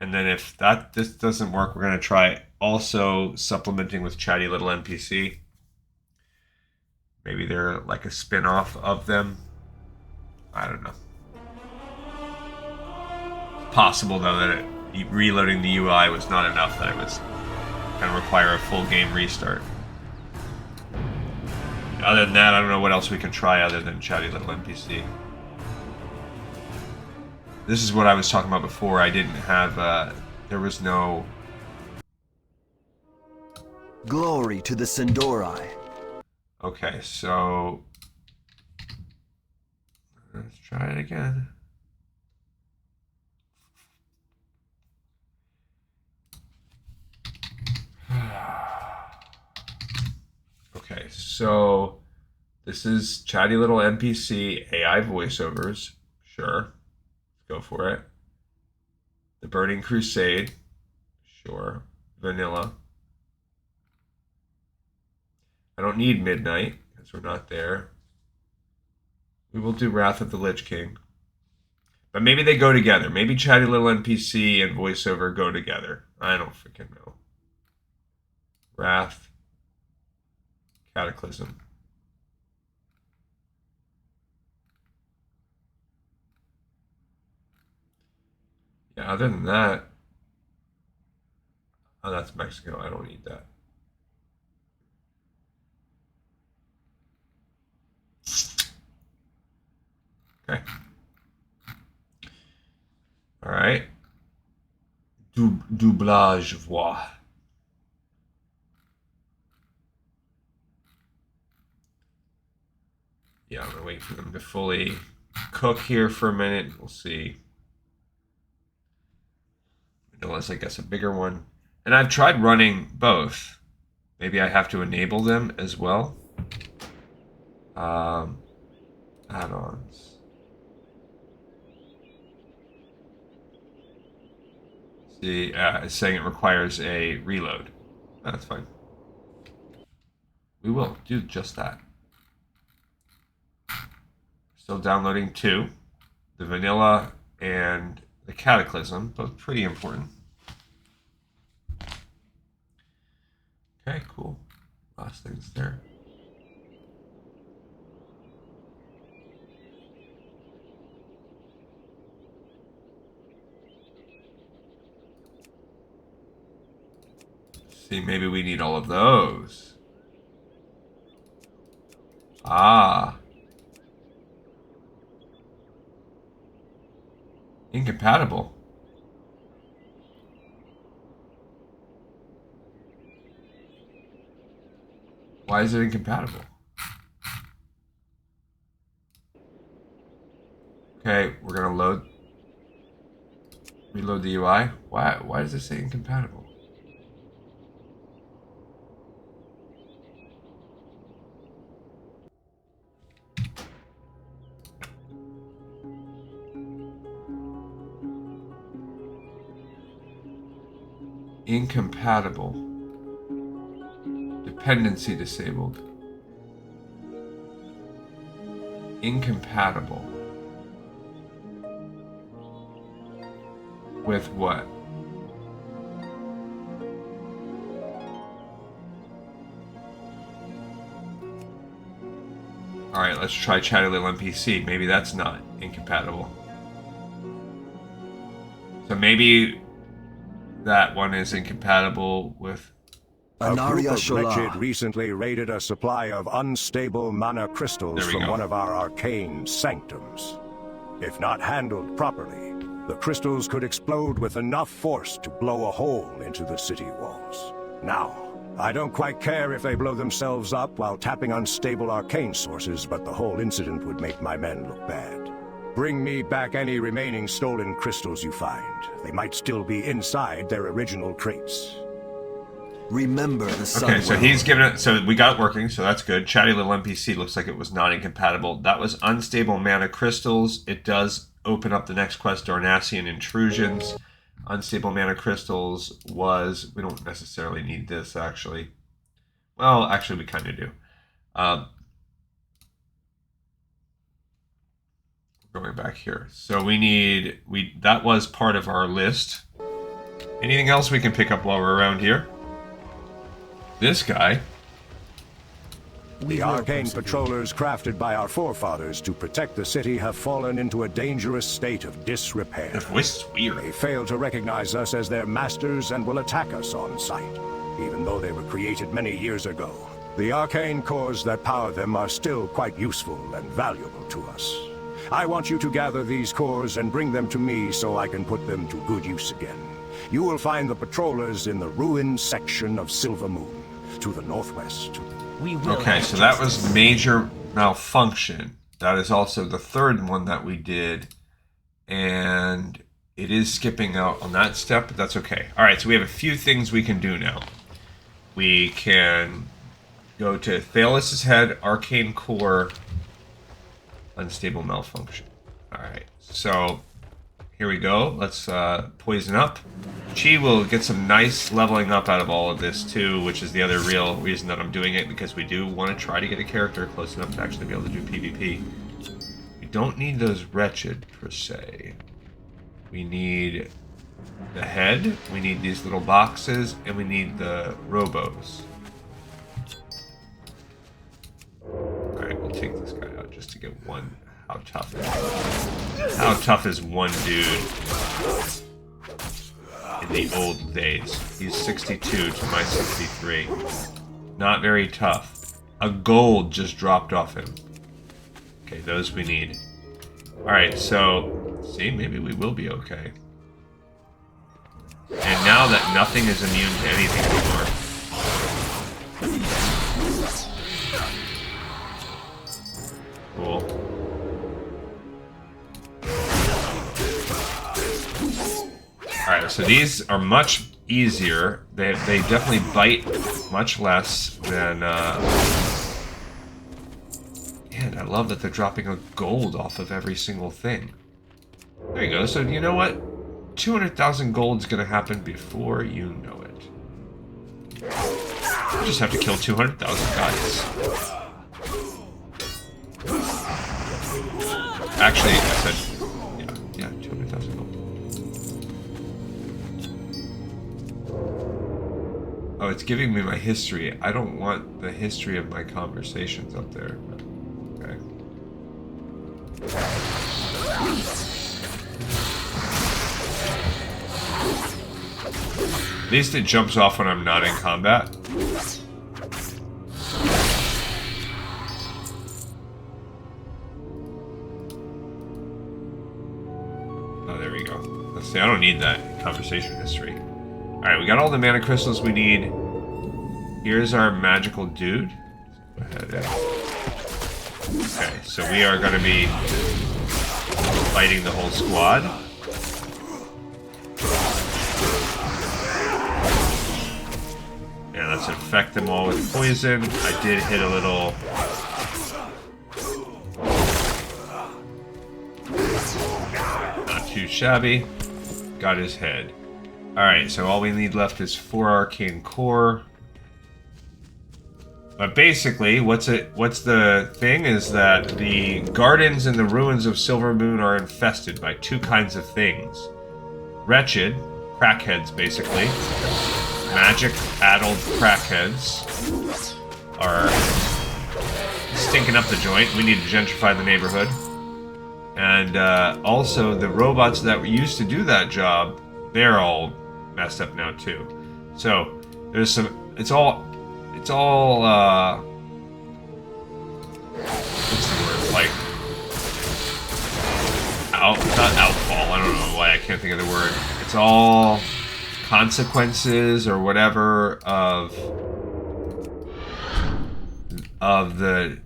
And then if this doesn't work, we're going to try also supplementing with chatty little NPC. Maybe they're like a spin-off of them. I don't know. It's possible, though, that reloading the UI was not enough, that it was going to require a full game restart. Other than that, I don't know what else we can try other than chatty little NPC. This is what I was talking about before. I didn't have, there was no... Glory to the Sindorai. Okay, so... let's try it again. Okay, so this is chatty little NPC AI voiceovers. Sure. Go for it. The Burning Crusade. Sure. Vanilla. I don't need Midnight, because we're not there. We will do Wrath of the Lich King. But maybe they go together. Maybe chatty little NPC and voiceover go together. I don't freaking know. Wrath. Cataclysm. Yeah, other than that... oh, that's Mexico. I don't need that. Okay. All right. Doublage voix. Yeah, I'm gonna wait for them to fully cook here for a minute. We'll see. Unless I guess a bigger one. And I've tried running both. Maybe I have to enable them as well. Add-ons. See, it's saying it requires a reload. That's fine. We will do just that. Still downloading 2. The Vanilla and the Cataclysm, both pretty important. Okay, cool. Last thing's there. See, maybe we need all of those. Ah. Incompatible. Why is it incompatible? Okay, we're gonna reload the UI. Why does it say incompatible? Incompatible. Dependency disabled. Incompatible. With what? Alright, let's try Chatty Little NPC. Maybe that's not incompatible. So maybe that one is incompatible with... A group Anaria of Shola. wretched recently raided a supply of unstable mana crystals There we from go. one of our arcane sanctums. If not handled properly, the crystals could explode with enough force to blow a hole into the city walls. Now, I don't quite care if they blow themselves up while tapping unstable arcane sources, but the whole incident would make my men look bad. Bring me back any remaining stolen crystals you find. They might still be inside their original crates. Remember the sun. Okay, so he's given it... So we got it working, so that's good. Chatty Little NPC looks like it was not incompatible. That was unstable mana crystals. It does open up the next quest, Darnassian Intrusions. Unstable mana crystals was... We don't necessarily need this, actually. Well, actually, we kind of do. Going back here. So we need... That was part of our list. Anything else we can pick up while we're around here? This guy. The arcane patrollers crafted by our forefathers to protect the city have fallen into a dangerous state of disrepair. The voice is weird. They fail to recognize us as their masters and will attack us on sight, even though they were created many years ago. The arcane cores that power them are still quite useful and valuable to us. I want you to gather these cores and bring them to me so I can put them to good use again. You will find the patrollers in the ruined section of Silver Moon, to the northwest. We will. Okay, so that was major malfunction. That is also the third one that we did. And it is skipping out on that step, but that's okay. Alright, so we have a few things we can do now. We can go to Thalos' Head, Arcane Core, Unstable Malfunction. Alright, so here we go. Let's poison up. Chi will get some nice leveling up out of all of this too, which is the other real reason that I'm doing it, because we do want to try to get a character close enough to actually be able to do PvP. We don't need those wretched, per se. We need the head, we need these little boxes, and we need the robos. Alright, we'll take this guy out just to get one. How tough is one dude in the old days? He's 62 to my 63. Not very tough. A gold just dropped off him. Okay, those we need. Alright, so... See, maybe we will be okay. And now that nothing is immune to anything anymore. Cool. Alright, so these are much easier. They definitely bite much less than... Man, I love that they're dropping a gold off of every single thing. There you go. So, you know what? 200,000 gold's gonna happen before you know it. You just have to kill 200,000 guys. Actually, I said... Yeah, 200,000 gold. Oh, it's giving me my history. I don't want the history of my conversations up there. Okay. At least it jumps off when I'm not in combat. Oh, there we go. Let's see, I don't need that conversation history. Alright, we got all the mana crystals we need. Here's our magical dude. Go ahead and... Okay, so we are going to be fighting the whole squad. Yeah, let's infect them all with poison. I did hit a little... Not too shabby. Got his head. Alright, so all we need left is 4 arcane core. But basically, what's the thing is that the gardens in the ruins of Silver Moon are infested by two kinds of things. Wretched, crackheads basically. Magic-addled crackheads are stinking up the joint. We need to gentrify the neighborhood. And also, the robots that used to do that job, they're all messed up now too. So, there's some... It's all what's the word? Like, not outfall. I don't know why I can't think of the word. It's all consequences or whatever of the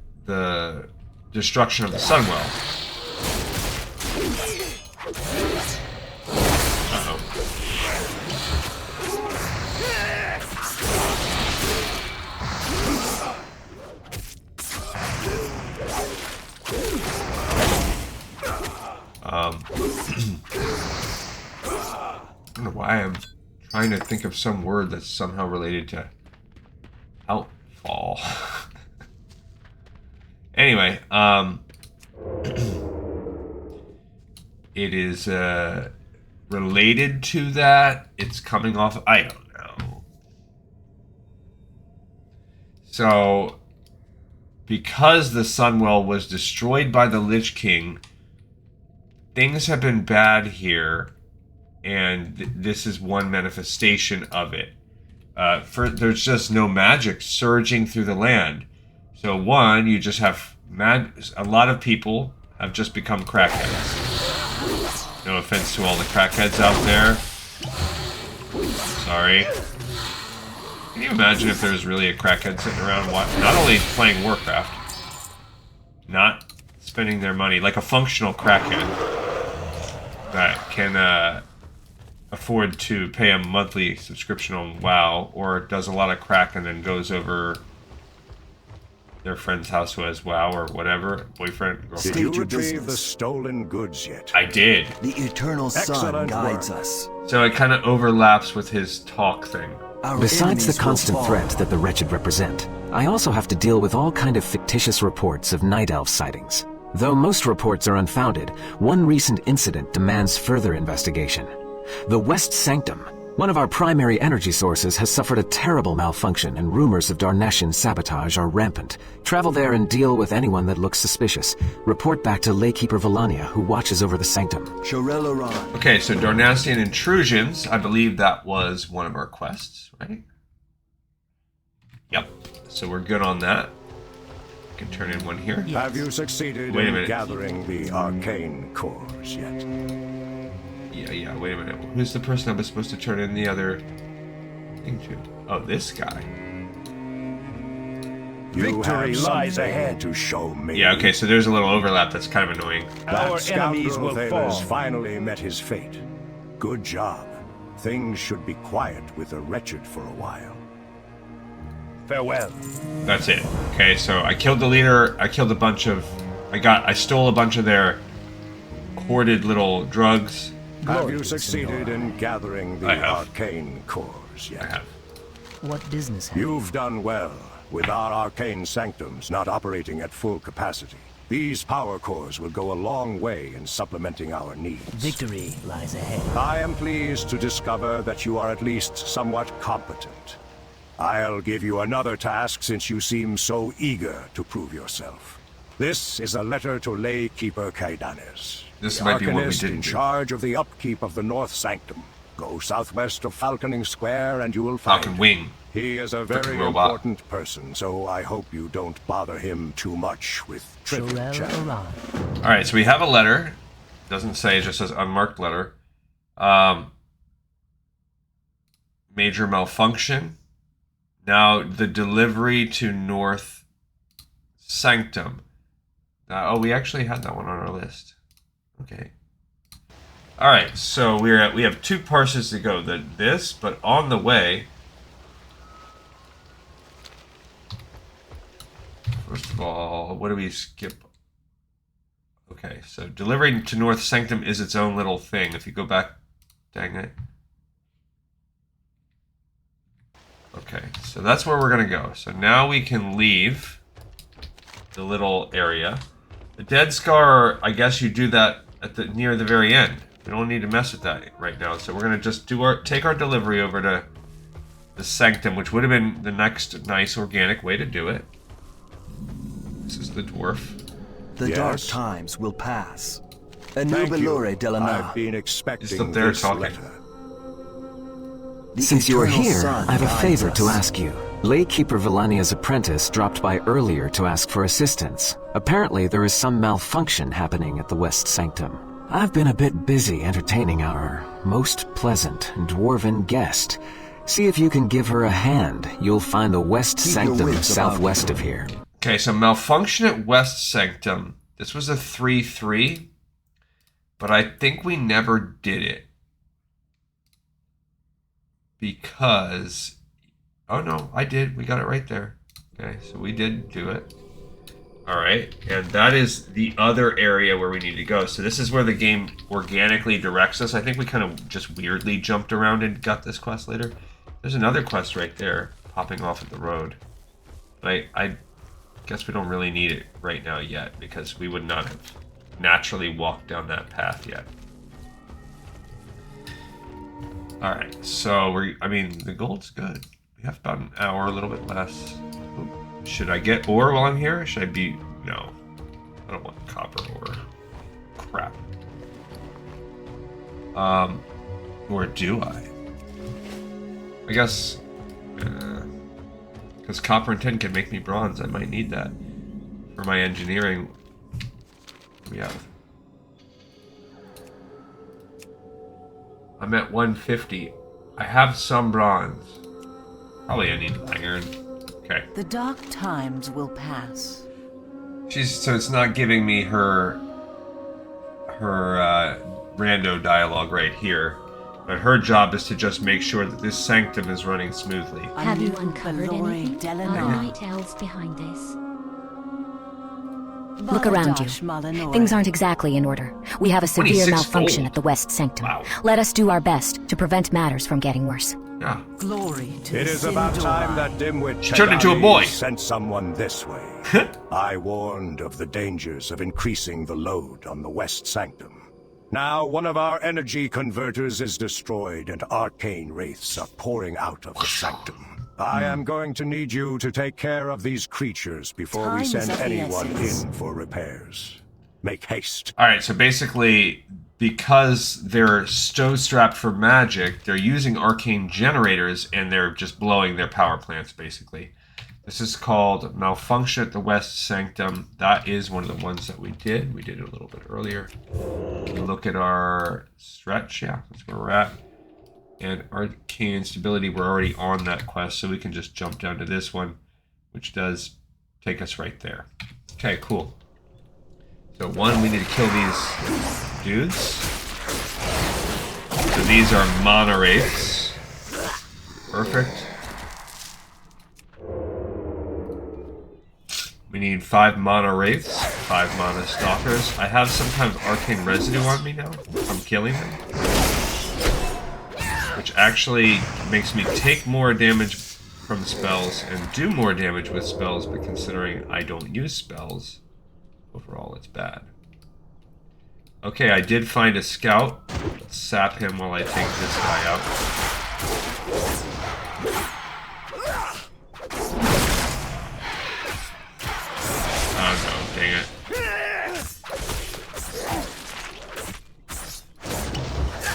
destruction of the Sunwell. I don't know why I'm trying to think of some word that's somehow related to outfall. Anyway, it is related to that. It's coming off. I don't know. So, because the Sunwell was destroyed by the Lich King, things have been bad here, and this is one manifestation of it. There's just no magic surging through the land. So one, you just have a lot of people have just become crackheads. No offense to all the crackheads out there. Sorry. Can you imagine if there's really a crackhead sitting around not only playing Warcraft, not spending their money, like a functional crackhead that can afford to pay a monthly subscription on WoW, or does a lot of crack and then goes over their friend's house who has WoW or whatever, boyfriend, girlfriend. Did you retrieve the stolen goods yet? I did. The eternal sun Excellent guides work. us. So it kind of overlaps with his talk thing. Our Besides the enemies will constant fall. threat that the wretched represent, I also have to deal with all kind of fictitious reports of night elf sightings. Though most reports are unfounded, one recent incident demands further investigation. The West Sanctum, one of our primary energy sources, has suffered a terrible malfunction, and rumors of Darneshian sabotage are rampant. Travel there and deal with anyone that looks suspicious. Report back to Laykeeper Valania, who watches over the sanctum. Shorel Aran. Okay, so Darnasian intrusions, I believe that was one of our quests, right? Yep. So we're good on that. Can turn in one here. Have you succeeded Wait a in minute. gathering the arcane cores yet? Yeah, wait a minute. Who's the person I was supposed to turn in the other thing to? Oh, this guy. You Victory have lies something ahead. to show me. Yeah, okay, so there's a little overlap that's kind of annoying. That Our enemies scoundrel will Thaler's fall. finally met his fate. Good job. Things should be quiet with the wretched for a while. Farewell. That's it. Okay, so I killed the leader. I killed a bunch of... I stole a bunch of their hoarded little drugs. Have you succeeded in gathering the I have. arcane cores I yet? have. What business have You've done well, with our arcane sanctums not operating at full capacity. These power cores will go a long way in supplementing our needs. Victory lies ahead. I am pleased to discover that you are at least somewhat competent. I'll give you another task since you seem so eager to prove yourself. This is a letter to Laykeeper Kaidanes. This the might be what we Arcanist didn't in do. charge of the upkeep of the North Sanctum. Go southwest of Falconing Square and you will find Falcon him. Wing. He is a Frickin' very robot. important person, so I hope you don't bother him too much with trivial Shorel chat. Aran. Alright, so we have a letter. Doesn't say, it just says unmarked letter. Major malfunction. Now, the delivery to North Sanctum. Oh, we actually had that one on our list. Okay. Alright, so we have 2 parses to go. This, but on the way... First of all, what do we skip? Okay, so delivering to North Sanctum is its own little thing. If you go back, dang it. Okay, so that's where we're gonna go. So now we can leave the little area. The Dead Scar, I guess you do that at the near the very end. We don't need to mess with that right now. So we're gonna just take our delivery over to the Sanctum, which would have been the next nice organic way to do it. This is the dwarf. The dark Yes? times will pass. Thank you. Nobilore Delana. I've been expecting Just up there this talking. letter. Since you are here, I have a favor to ask you. Laykeeper Villania's apprentice dropped by earlier to ask for assistance. Apparently, there is some malfunction happening at the West Sanctum. I've been a bit busy entertaining our most pleasant dwarven guest. See if you can give her a hand. You'll find the West Keep your Sanctum wits about southwest you. of here. Okay, so malfunction at West Sanctum. This was a 3-3, but I think we never did it. Because... Oh no, I did. We got it right there. Okay, so we did do it. Alright, and that is the other area where we need to go. So this is where the game organically directs us. I think we kind of just weirdly jumped around and got this quest later. There's another quest right there, popping off at the road. But I guess we don't really need it right now yet, because we would not have naturally walked down that path yet. Alright, so the gold's good. We have about an hour, a little bit less. Should I get ore while I'm here? Should I be... No. I don't want copper ore. Crap. Or do I? I guess... because copper and tin can make me bronze. I might need that. For my engineering... We have... I'm at 150. I have some bronze. Probably I need iron. Okay. The dark times will pass. So it's not giving me her rando dialogue right here, but her job is to just make sure that this sanctum is running smoothly. Have you uncovered Valore anything? Delana. Are night elves behind this? Look around you. Baradash Malinore. Things aren't exactly in order. We have a severe 26 malfunction gold. at the West Sanctum. Wow. Let us do our best to prevent matters from getting worse. Yeah. Glory to It is about Sindor. time that dimwit She turned into a Chedai boy. sent someone this way. I warned of the dangers of increasing the load on the West Sanctum. Now one of our energy converters is destroyed and arcane wraiths are pouring out of the Sanctum. I am going to need you to take care of these creatures before we Time is send of the anyone essence. in for repairs. Make haste. Alright, so basically, because they're so strapped for magic, they're using arcane generators and they're just blowing their power plants, basically. This is called Malfunction at the West Sanctum. That is one of the ones that we did. We did it a little bit earlier. Look at our stretch. Yeah, that's where we're at. And arcane instability, we're already on that quest, so we can just jump down to this one, which does take us right there. Okay, cool. So one, we need to kill these dudes. So these are mana wraiths. Perfect. We need 5 mana wraiths, 5 mana stalkers. I have some kind of arcane residue on me now from killing them, which actually makes me take more damage from spells and do more damage with spells, but considering I don't use spells, overall it's bad. Okay, I did find a scout. Let's sap him while I take this guy out. Oh no, dang it.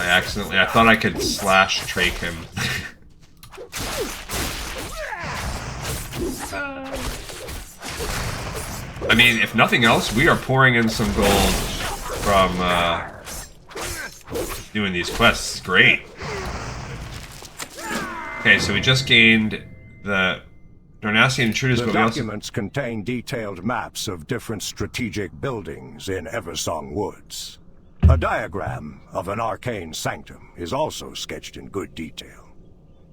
I thought I could slash trach him. I mean, if nothing else, we are pouring in some gold from doing these quests. Great. Okay, so we just gained the Darnassian intruders, The but we also... documents contain detailed maps of different strategic buildings in Eversong Woods. A diagram of an arcane sanctum is also sketched in good detail.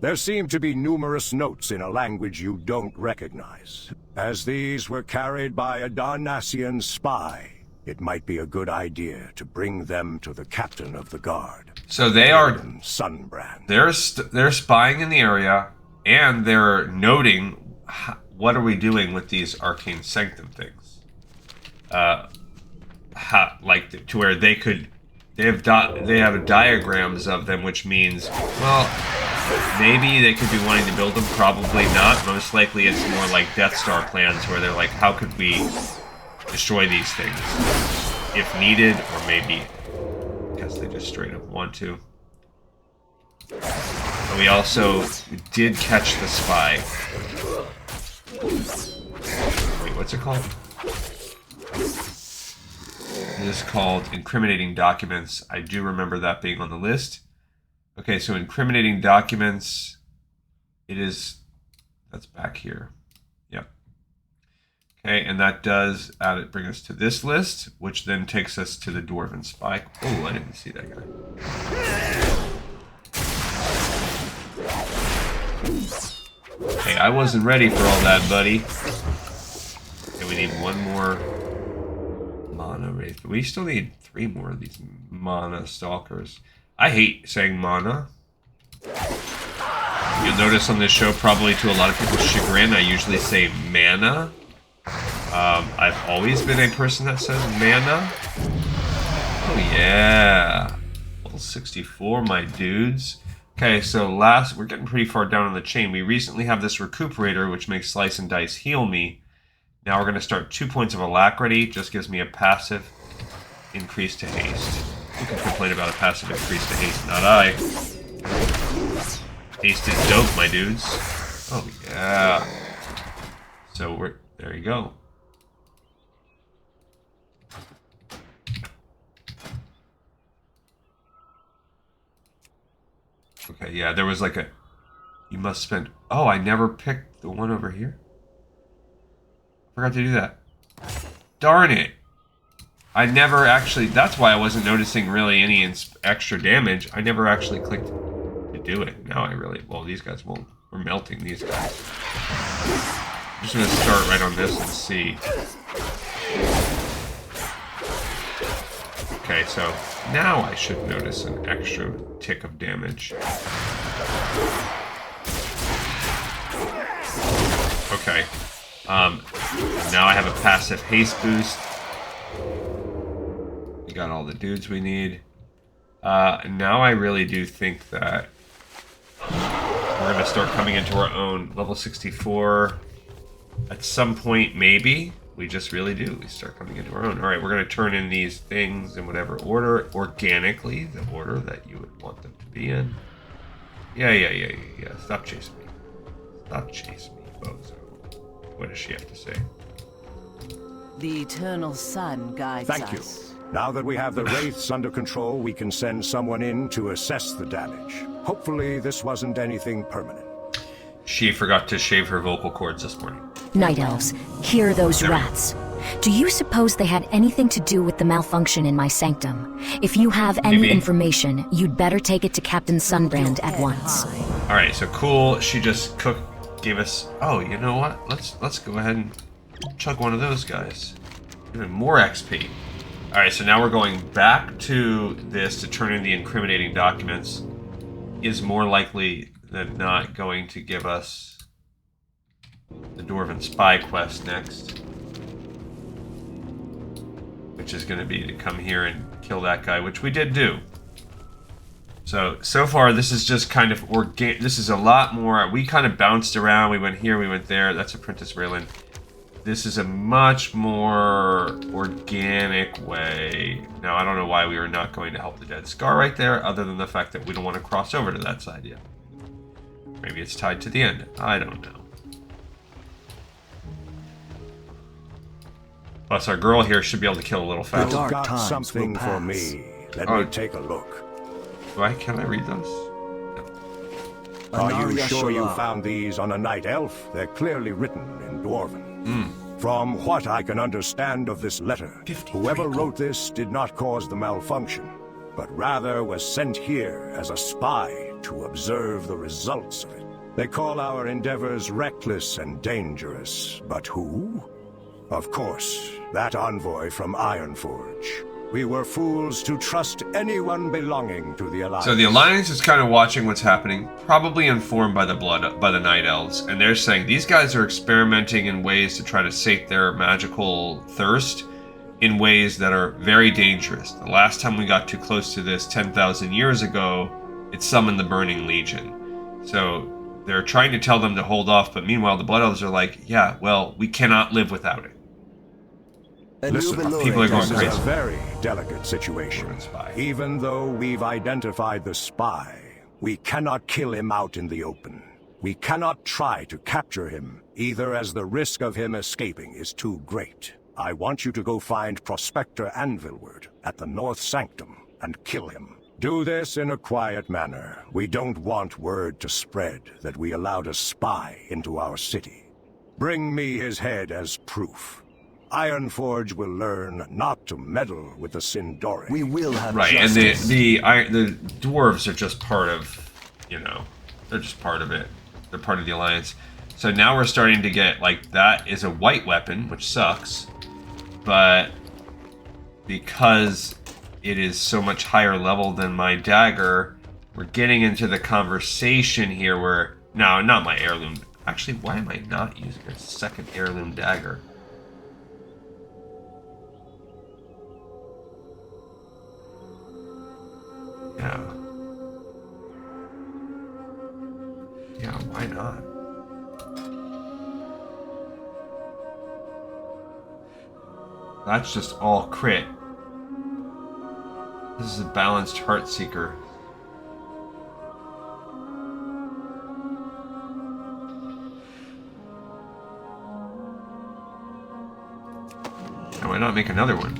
There seem to be numerous notes in a language you don't recognize. As these were carried by a Darnassian spy, it might be a good idea to bring them to the captain of the guard. So they are... Sunbrand. They're spying in the area, and they're noting what are we doing with these arcane sanctum things. To where they have diagrams of them, which means, well, maybe they could be wanting to build them, probably not. Most likely it's more like Death Star plans where they're like, how could we destroy these things if needed, or maybe I guess they just straight up want to. But we also did catch the spy. Wait, what's it called? It is called incriminating documents. I do remember that being on the list. Okay, so incriminating documents, that's back here. Yep. Okay, and that does bring us to this list, which then takes us to the Dwarven Spy. Oh, I didn't see that guy. Hey, I wasn't ready for all that, buddy. Okay, we need one more mana wraith. We still need 3 more of these mana stalkers. I hate saying mana. You'll notice on this show, probably to a lot of people's chagrin, I usually say mana. I've always been a person that says mana. Oh yeah. Level 64, my dudes. Okay, so we're getting pretty far down on the chain. We recently have this recuperator, which makes Slice and Dice heal me. Now we're going to start 2 points of alacrity. Just gives me a passive increase to haste. Who can complain about a passive increase to haste? Not I. Haste is dope, my dudes. Oh, yeah. So there you go. Okay, yeah, there was like you must spend, oh, I never picked the one over here. Forgot to do that. Darn it. I never actually, that's why I wasn't noticing really any extra damage. I never actually clicked to do it. Now I really, well, these guys won't. We're melting these guys. I'm just going to start right on this and see. Okay, so now I should notice an extra tick of damage. Okay. Now I have a passive haste boost. We got all the dudes we need. Now I really do think that we're going to start coming into our own. Level 64. At some point, maybe. We just really do. We start coming into our own. All right, we're going to turn in these things in whatever order, organically, the order that you would want them to be in. Yeah. Stop chasing me. Stop chasing me, bozo. What does she have to say? The eternal sun guides us. Thank you. Now that we have the wraiths under control, we can send someone in to assess the damage. Hopefully this wasn't anything permanent. She forgot to shave her vocal cords this morning. Night elves, hear those rats. Do you suppose they had anything to do with the malfunction in my sanctum? If you have any information, you'd better take it to Captain Sunbrand at once. Alright, so cool. She just gave us... Oh, you know what? Let's go ahead and chug one of those guys. Even more XP. Alright, so now we're going back to this to turn in the incriminating documents. Is more likely than not going to give us the Dwarven Spy quest next. Which is going to be to come here and kill that guy, which we did do. So far this is just kind of this is a lot more, we kind of bounced around, we went here, we went there, that's Apprentice Raylan. This is a much more organic way. Now, I don't know why we are not going to help the Dead Scar right there, other than the fact that we don't want to cross over to that side yet. Maybe it's tied to the end. I don't know. Plus, our girl here should be able to kill a little faster. You've got something for me. Let me take a look. Can I read those? No. Are you sure you found these on a night elf? They're clearly written in Dwarven. From what I can understand of this letter, whoever wrote this did not cause the malfunction, but rather was sent here as a spy to observe the results of it. They call our endeavors reckless and dangerous, but who? Of course, that envoy from Ironforge. We were fools to trust anyone belonging to the Alliance. So the Alliance is kind of watching what's happening, probably informed by the Night Elves, and they're saying these guys are experimenting in ways to try to sate their magical thirst in ways that are very dangerous. The last time we got too close to this 10,000 years ago, it summoned the Burning Legion. So they're trying to tell them to hold off, but meanwhile the Blood Elves are like, yeah, well, we cannot live without it. Listen, people are going this crazy. is a very delicate situation. Even though we've identified the spy, we cannot kill him out in the open. We cannot try to capture him, either, as the risk of him escaping is too great. I want you to go find Prospector Anvilward at the North Sanctum and kill him. Do this in a quiet manner. We don't want word to spread that we allowed a spy into our city. Bring me his head as proof. Ironforge will learn not to meddle with the Sindori. We will have right, justice. and the dwarves are just part of, they're just part of it. They're part of the Alliance. So now we're starting to get, like, that is a white weapon, which sucks. But because it is so much higher level than my dagger, we're getting into the conversation here where, no, not my heirloom. Actually, why am I not using a second heirloom dagger? Yeah, why not? That's just all crit. This is a balanced Heartseeker. Now, why not make another one?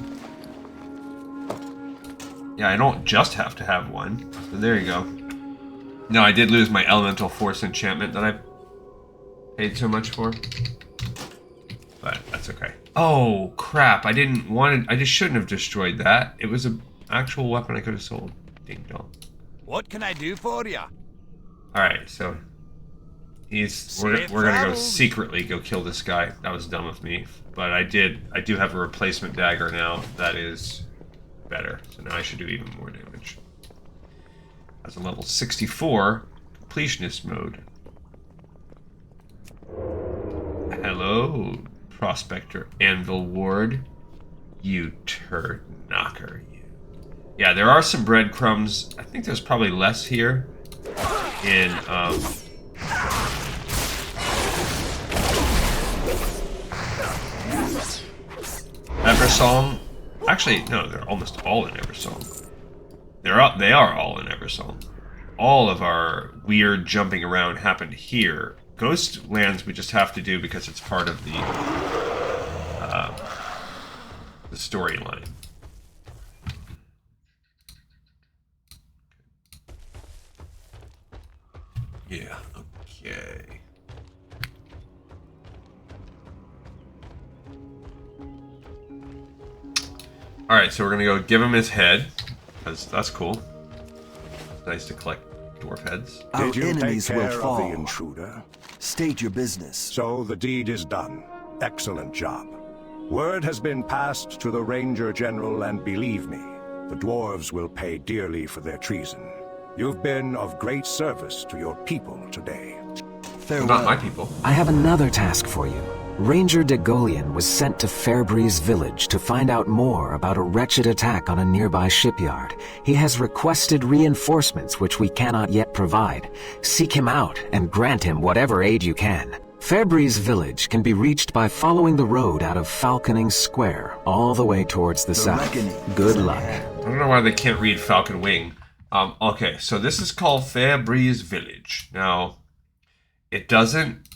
Yeah, I don't just have to have one. So there you go. No, I did lose my Elemental Force enchantment that I paid so much for. But that's okay. Oh, crap. I didn't want it. I just shouldn't have destroyed that. It was an actual weapon I could have sold. Ding dong. What can I do for you? Alright, so we're gonna go secretly go kill this guy. That was dumb of me. But I do have a replacement dagger now that is better. So now I should do even more damage. As a level 64 completionist mode. Hello, Prospector Anvilward. You turd knocker, you. Yeah, there are some breadcrumbs. I think there's probably less here in Eversong. Actually, no, they're almost all in Eversong. They are all in Eversong. All of our weird jumping around happened here. Ghostlands we just have to do because it's part of the storyline. Yeah, okay. Alright, so we're gonna go give him his head, because that's cool. It's nice to collect dwarf heads. Our Did you enemies take will care fall. of the intruder? State your business. So the deed is done. Excellent job. Word has been passed to the Ranger General, and believe me, the dwarves will pay dearly for their treason. You've been of great service to your people today. Farewell. Not my people. I have another task for you. Ranger Degolian was sent to Fairbreeze Village to find out more about a wretched attack on a nearby shipyard. He has requested reinforcements which we cannot yet provide. Seek him out and grant him whatever aid you can. Fairbreeze Village can be reached by following the road out of Falconing Square all the way towards the south. reckoning. Good luck. I don't know why they can't read Falcon Wing. Okay, so this is called Fairbreeze Village. Now, it doesn't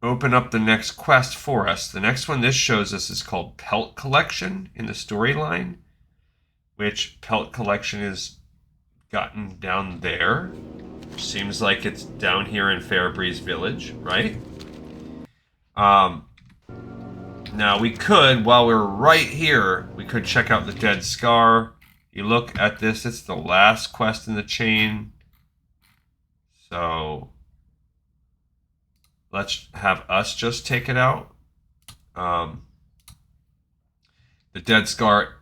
open up the next quest for us. The next one this shows us is called Pelt Collection in the storyline, which Pelt Collection is gotten down there. Seems like it's down here in Fairbreeze Village, right? Now we could, while we're right here, we could check out the Dead Scar. You look at this, it's the last quest in the chain. So let's have us just take it out. The Dead Scar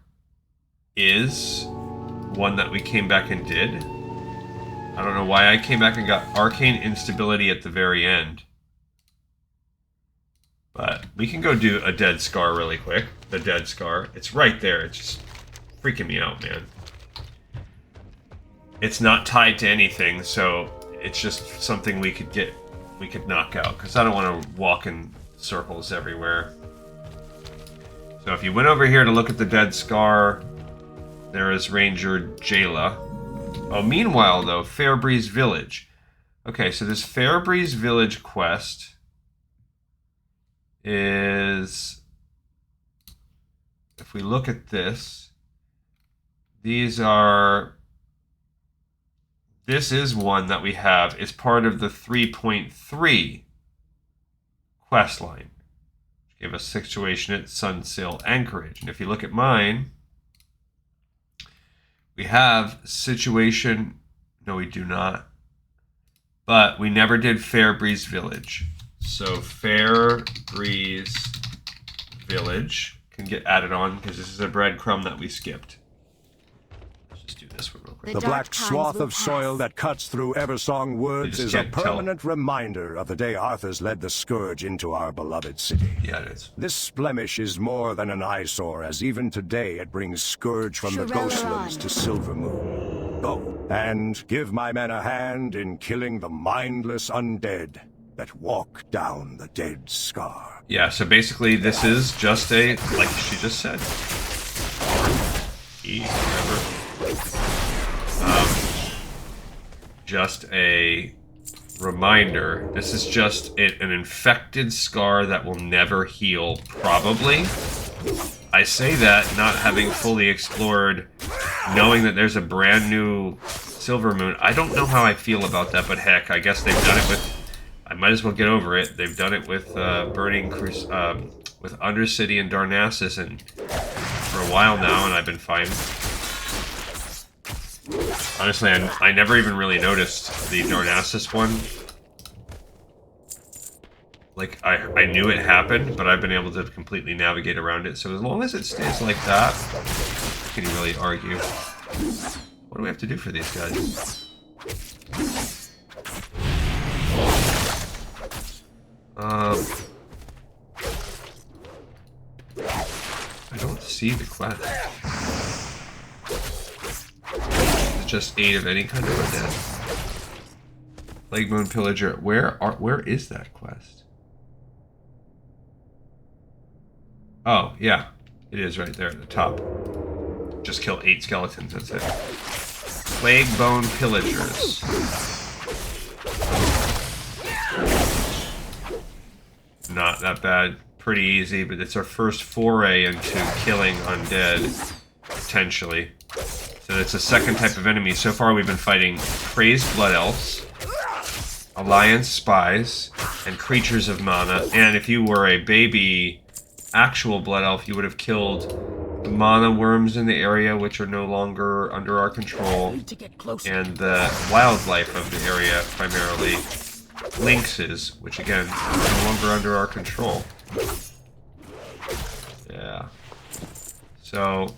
is one that we came back and did. I don't know why I came back and got Arcane Instability at the very end. But we can go do a Dead Scar really quick. The Dead Scar. It's right there. It's just freaking me out, man. It's not tied to anything, so it's just something we could knock out, because I don't want to walk in circles everywhere. So if you went over here to look at the Dead Scar, there is Ranger Jayla. Oh, meanwhile, though, Fairbreeze Village. Okay, so this Fairbreeze Village quest is... If we look at this, these are... This is one that we have. It's part of the 3.3 quest line. Give us situation at Sunsail Anchorage. And if you look at mine, we have situation... No, we do not. But we never did Fairbreeze Village. So Fairbreeze Village can get added on because this is a breadcrumb that we skipped. Let's just do this one real quick. The black swath of soil that cuts through Eversong Woods is a permanent reminder of the day Arthur's led the Scourge into our beloved city. Yeah, it is. This blemish is more than an eyesore, as even today it brings Scourge from the Ghostlands to Silvermoon. Go, and give my men a hand in killing the mindless undead that walk down the Dead Scar. Yeah, so basically this is just a, like she just said. Just a reminder. This is just an infected scar that will never heal, probably. I say that not having fully explored, knowing that there's a brand new Silvermoon. I don't know how I feel about that, but heck, I guess they've done it with... I might as well get over it. They've done it with Burning with Undercity and Darnassus, and for a while now, and I've been fine. Honestly, I never even really noticed the Darnassus one. Like, I knew it happened, but I've been able to completely navigate around it. So as long as it stays like that, can you really argue? What do we have to do for these guys? I don't see the quest. It's just 8 of any kind of undead. Plague Moon Pillager. Where is that quest? Oh, yeah. It is right there at the top. Just kill 8 skeletons, that's it. Plague Bone Pillagers. Not that bad. Pretty easy, but it's our first foray into killing undead, potentially. So it's a second type of enemy. So far we've been fighting Crazed Blood Elves, Alliance Spies, and Creatures of Mana. And if you were a baby actual Blood Elf, you would have killed the Mana Worms in the area, which are no longer under our control, and the wildlife of the area, primarily lynxes, which again, are no longer under our control. Yeah. So...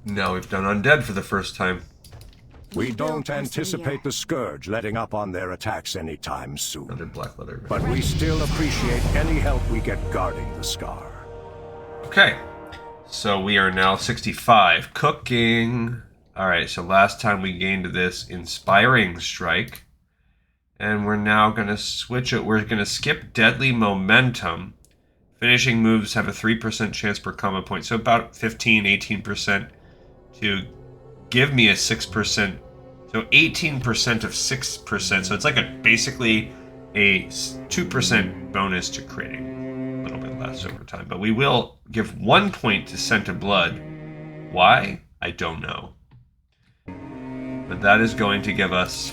now we've done undead for the first time. We don't anticipate the Scourge letting up on their attacks anytime soon. Black leather. But we still appreciate any help we get guarding the Scar. Okay. So we are now 65. Cooking. Alright, so last time we gained this Inspiring Strike. And we're now going to switch it. We're going to skip Deadly Momentum. Finishing moves have a 3% chance per combat point. So about 15, 18% to give me a 6%. So 18% of 6%. So it's like basically a 2% bonus to critting. A little bit less over time. But we will give 1 point to Scent of Blood. Why? I don't know. But that is going to give us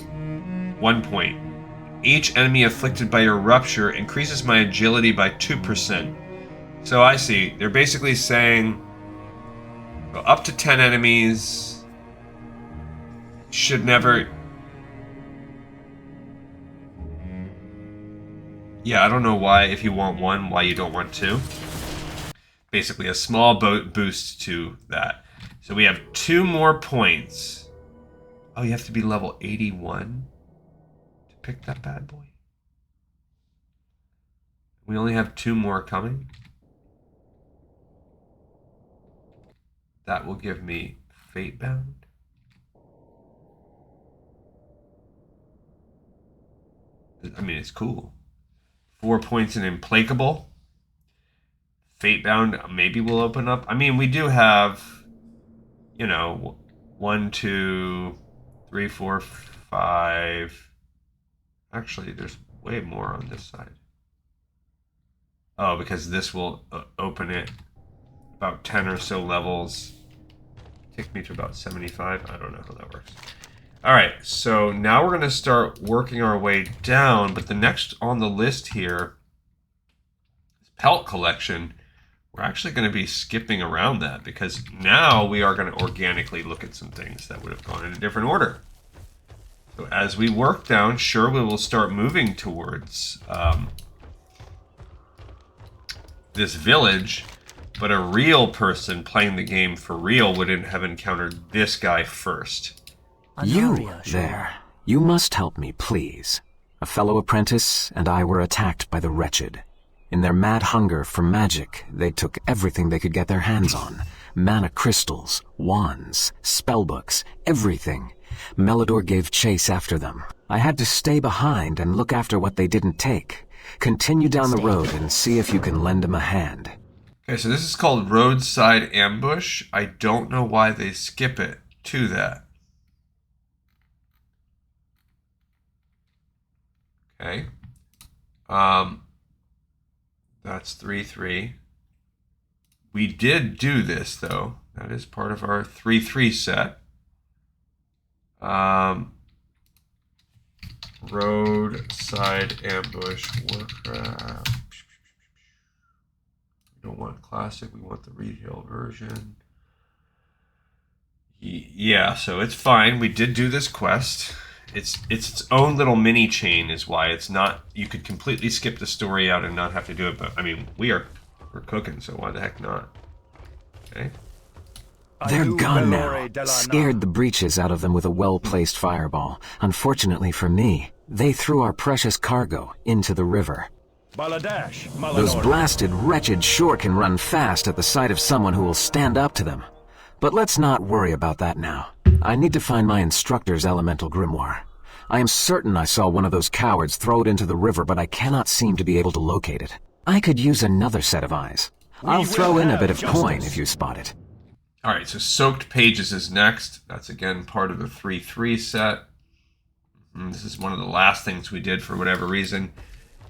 1 point. Each enemy afflicted by your rupture increases my agility by 2%. So I see. They're basically saying go up to 10 enemies should never... Yeah, I don't know why, if you want one, why you don't want two. Basically, a small boost to that. So we have 2 more points. Oh, you have to be level 81 to pick that bad boy. We only have 2 more coming. That will give me Fatebound. I mean, it's cool. 4 points in Implacable. Fatebound maybe will open up. I mean, we do have, you know, 1, 2, 3, 4, 5. Actually, there's way more on this side. Oh, because this will open it about 10 or so levels. Take me to about 75. I don't know how that works. All right, so now we're going to start working our way down, but the next on the list here is Pelt Collection. We're actually going to be skipping around that because now we are going to organically look at some things that would have gone in a different order. So as we work down, sure, we will start moving towards this village, but a real person playing the game for real wouldn't have encountered this guy first. You there. You must help me, please. A fellow apprentice and I were attacked by the wretched. In their mad hunger for magic, they took everything they could get their hands on. Mana crystals, wands, spellbooks, everything. Melidor gave chase after them. I had to stay behind and look after what they didn't take. Continue down the road and see if you can lend them a hand. Okay, so this is called Roadside Ambush. I don't know why they skip it to that. Okay. That's 3-3. We did do this, though. That is part of our 3-3 set. Roadside Ambush, Warcraft. We don't want classic, we want the retail version. Yeah, so it's fine. We did do this quest. It's its own little mini chain is why it's not, you could completely skip the story out and not have to do it, but I mean, we're cooking, so why the heck not? Okay. They're gone now. Scared the breeches out of them with a well-placed fireball. Unfortunately for me, they threw our precious cargo into the river. Those blasted wretched sure can run fast at the sight of someone who will stand up to them. But let's not worry about that now. I need to find my instructor's elemental grimoire. I am certain I saw one of those cowards throw it into the river, but I cannot seem to be able to locate it. I could use another set of eyes. I'll throw in a bit of coin if you spot it. All right, so Soaked Pages is next. That's, again, part of the 3-3 set. This is one of the last things we did for whatever reason.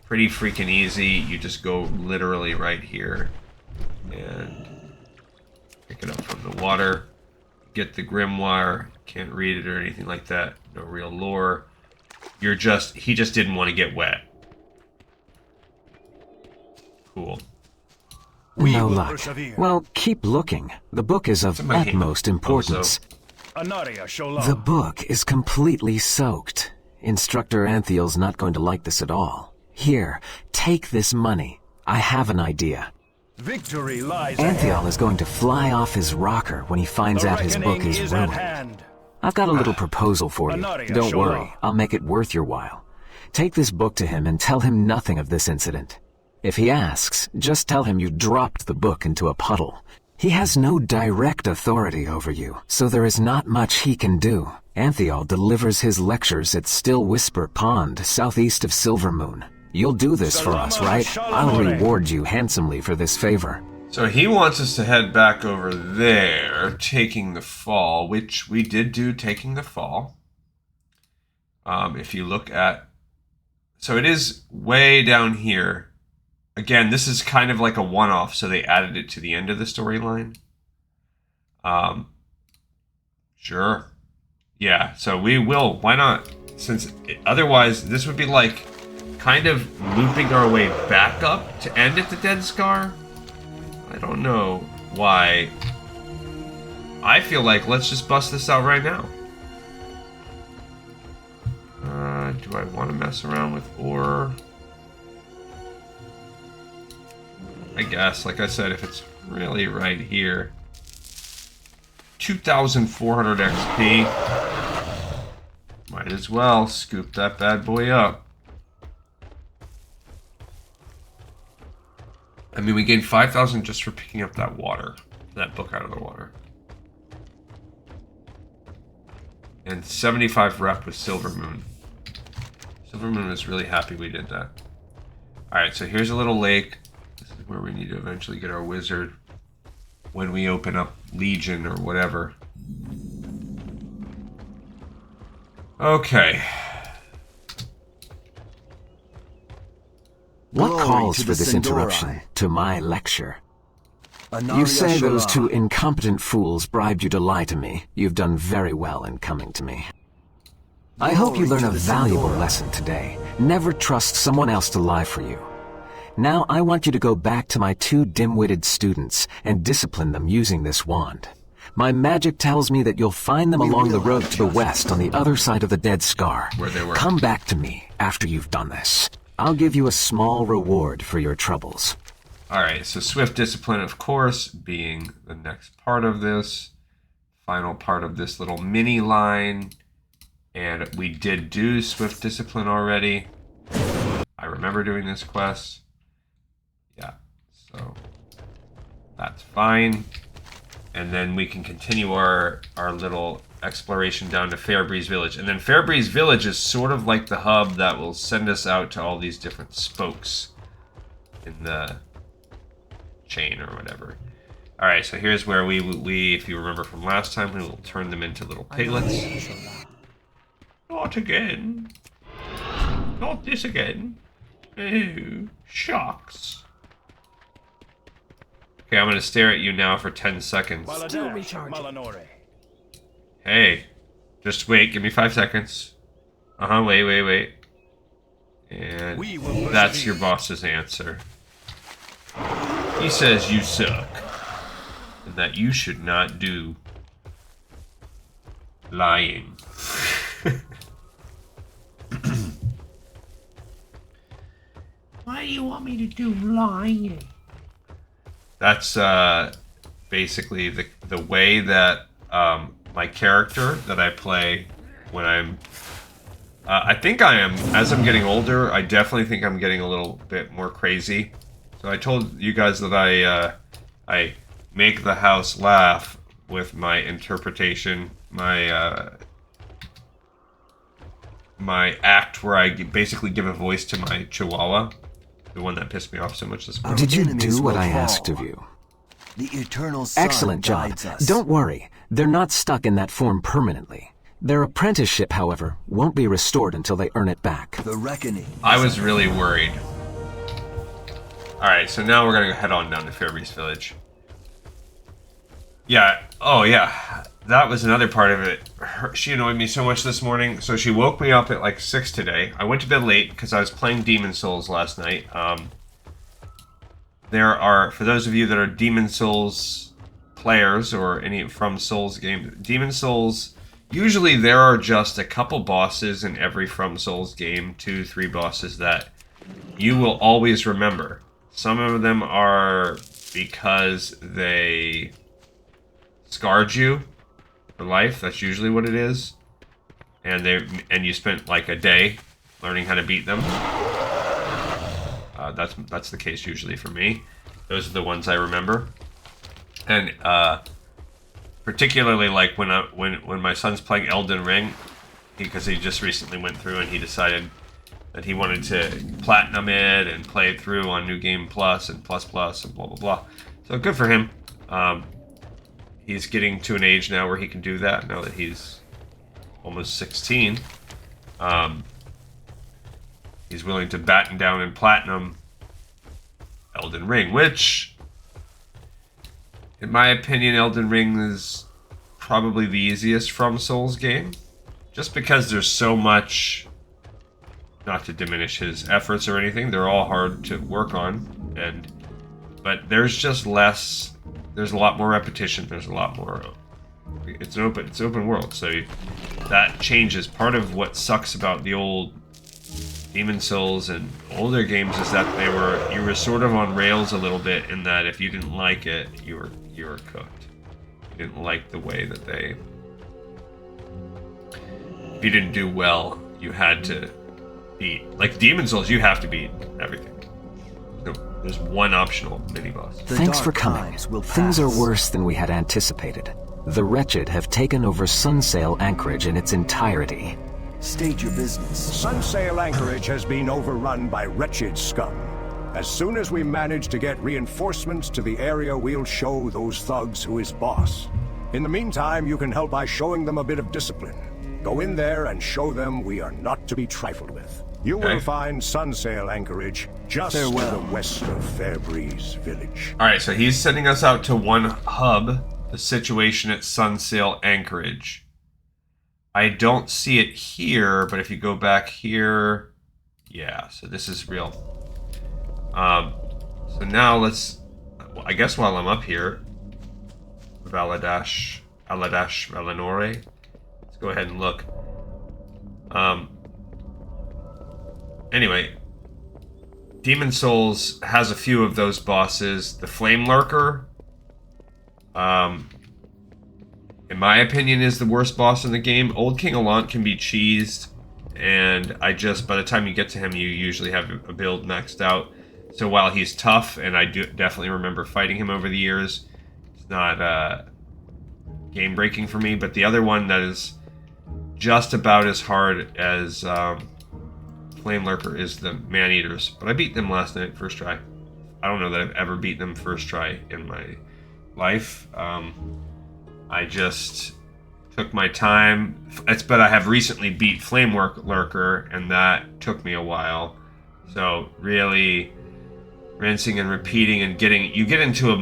Pretty freaking easy. You just go literally right here and pick it up from the water. Get the grimoire. Can't read it or anything like that. No real lore. He just didn't want to get wet. Cool. No luck. Well, keep looking. The book is of utmost importance. The book is completely soaked. Instructor Anthiel's not going to like this at all. Here, take this money. I have an idea. Victory lies Anthiel is going to fly off his rocker when he finds out his book is ruined. I've got a little proposal for you. Don't worry, I'll make it worth your while. Take this book to him and tell him nothing of this incident. If he asks, just tell him you dropped the book into a puddle. He has no direct authority over you, so there is not much he can do. Anthiel delivers his lectures at Still Whisper Pond, southeast of Silvermoon. You'll do this for us, right? I'll reward you handsomely for this favor. So he wants us to head back over there, Taking the Fall, which we did do Taking the Fall. If you look at... So it is way down here. Again, this is kind of like a one-off, so they added it to the end of the storyline. Sure. Yeah, so we will. Why not? Since otherwise, this would be like kind of looping our way back up to end at the Dead Scar. I don't know why. I feel like let's just bust this out right now. Do I want to mess around with ore? I guess, like I said, if it's really right here. 2,400 XP. Might as well scoop that bad boy up. I mean, we gained 5,000 just for picking up that water. That book out of the water. And 75 rep with Silver Moon. Silver Moon was really happy we did that. Alright, so here's a little lake. This is where we need to eventually get our wizard when we open up Legion or whatever. Okay. What Glory calls to for the this Sindori. interruption to my lecture? Anaria You say those Shara. two incompetent fools bribed you to lie to me. You've done very well in coming to me. I hope you Glory learn to a the valuable Sindori. lesson today. Never trust someone else to lie for you. Now I want you to go back to my two dim-witted students and discipline them using this wand. My magic tells me that you'll find them We along the will road have to the justice. west on the other side of the Dead Scar. Where they were. Come back to me after you've done this. I'll give you a small reward for your troubles. Alright, so Swift Discipline, of course, being the next part of this. Final part of this little mini line. And we did do Swift Discipline already. I remember doing this quest. Yeah, so that's fine. And then we can continue our little exploration down to Fairbreeze Village. And then Fairbreeze Village is sort of like the hub that will send us out to all these different spokes in the chain or whatever. Alright, so here's where we, if you remember from last time, we will turn them into little piglets. Not again. Not this again. Oh, shucks. Okay, I'm gonna stare at you now for 10 seconds. Still recharging. Hey, just wait, give me 5 seconds. Wait. And that's your boss's answer. He says you suck. And that you should not do lying. Why do you want me to do lying? That's basically the way that my character that I play when I'm... I think I am, as I'm getting older, I definitely think I'm getting a little bit more crazy. So I told you guys that I make the house laugh with my interpretation, my act where I basically give a voice to my chihuahua, the one that pissed me off so much this morning. Did you enemies do what will I fall. asked of you? The eternal sun Excellent job. guides us. Don't worry. They're not stuck in that form permanently. Their apprenticeship, however, won't be restored until they earn it back. The reckoning. I was really worried. Alright, so now we're gonna head on down to Fairbreeze Village. Yeah, oh yeah, that was another part of it. She annoyed me so much this morning, so she woke me up at like 6 today. I went to bed late because I was playing Demon Souls last night. There are, for those of you that are Demon Souls players or any from Souls game, Demon Souls, usually there are just a couple bosses in every From Souls game, 2-3 bosses that you will always remember. Some of them are because they scarred you for life. That's usually what it is. And you spent like a day learning how to beat them. That's the case usually for me. Those are the ones I remember. And particularly like when my son's playing Elden Ring, because he just recently went through and he decided that he wanted to platinum it and play it through on New Game Plus and Plus Plus and blah blah blah. So good for him. He's getting to an age now where he can do that. Now that he's almost 16, he's willing to batten down and platinum Elden Ring, which, in my opinion, Elden Ring is probably the easiest From Souls game, just because there's so much. Not to diminish his efforts or anything, they're all hard to work on, but there's just less. There's a lot more repetition. There's a lot more. It's open world, so that changes. Part of what sucks about the old Demon Souls and older games is that you were sort of on rails a little bit, in that if you didn't like it, you were cooked. You didn't like the way that if you didn't do well, you had to beat. Like Demon Souls, you have to beat everything. No, there's one optional mini boss. Thanks for coming. Things are worse than we had anticipated. The Wretched have taken over Sunsail Anchorage in its entirety. State your business. Sunsail Anchorage has been overrun by wretched scum. As soon as we manage to get reinforcements to the area, we'll show those thugs who is boss. In the meantime, you can help by showing them a bit of discipline. Go in there and show them we are not to be trifled with. You will find Sunsail Anchorage just to the west of Fairbreeze Village. Alright, so he's sending us out to one hub, the situation at Sunsail Anchorage. I don't see it here, but if you go back here, yeah, so this is real. So now let's, I guess while I'm up here, Aladash Valinore, let's go ahead and look. Anyway, Demon Souls has a few of those bosses. The Flame Lurker, in my opinion, is the worst boss in the game. Old King Allant can be cheesed, and by the time you get to him, you usually have a build maxed out. So while he's tough, and I do definitely remember fighting him over the years, it's not game breaking for me. But the other one that is just about as hard as Flame Lurker is the Man-Eaters. But I beat them last night, first try. I don't know that I've ever beaten them first try in my life. I just took my time. But I have recently beat Flame Lurker, and that took me a while. So really rinsing and repeating and you get into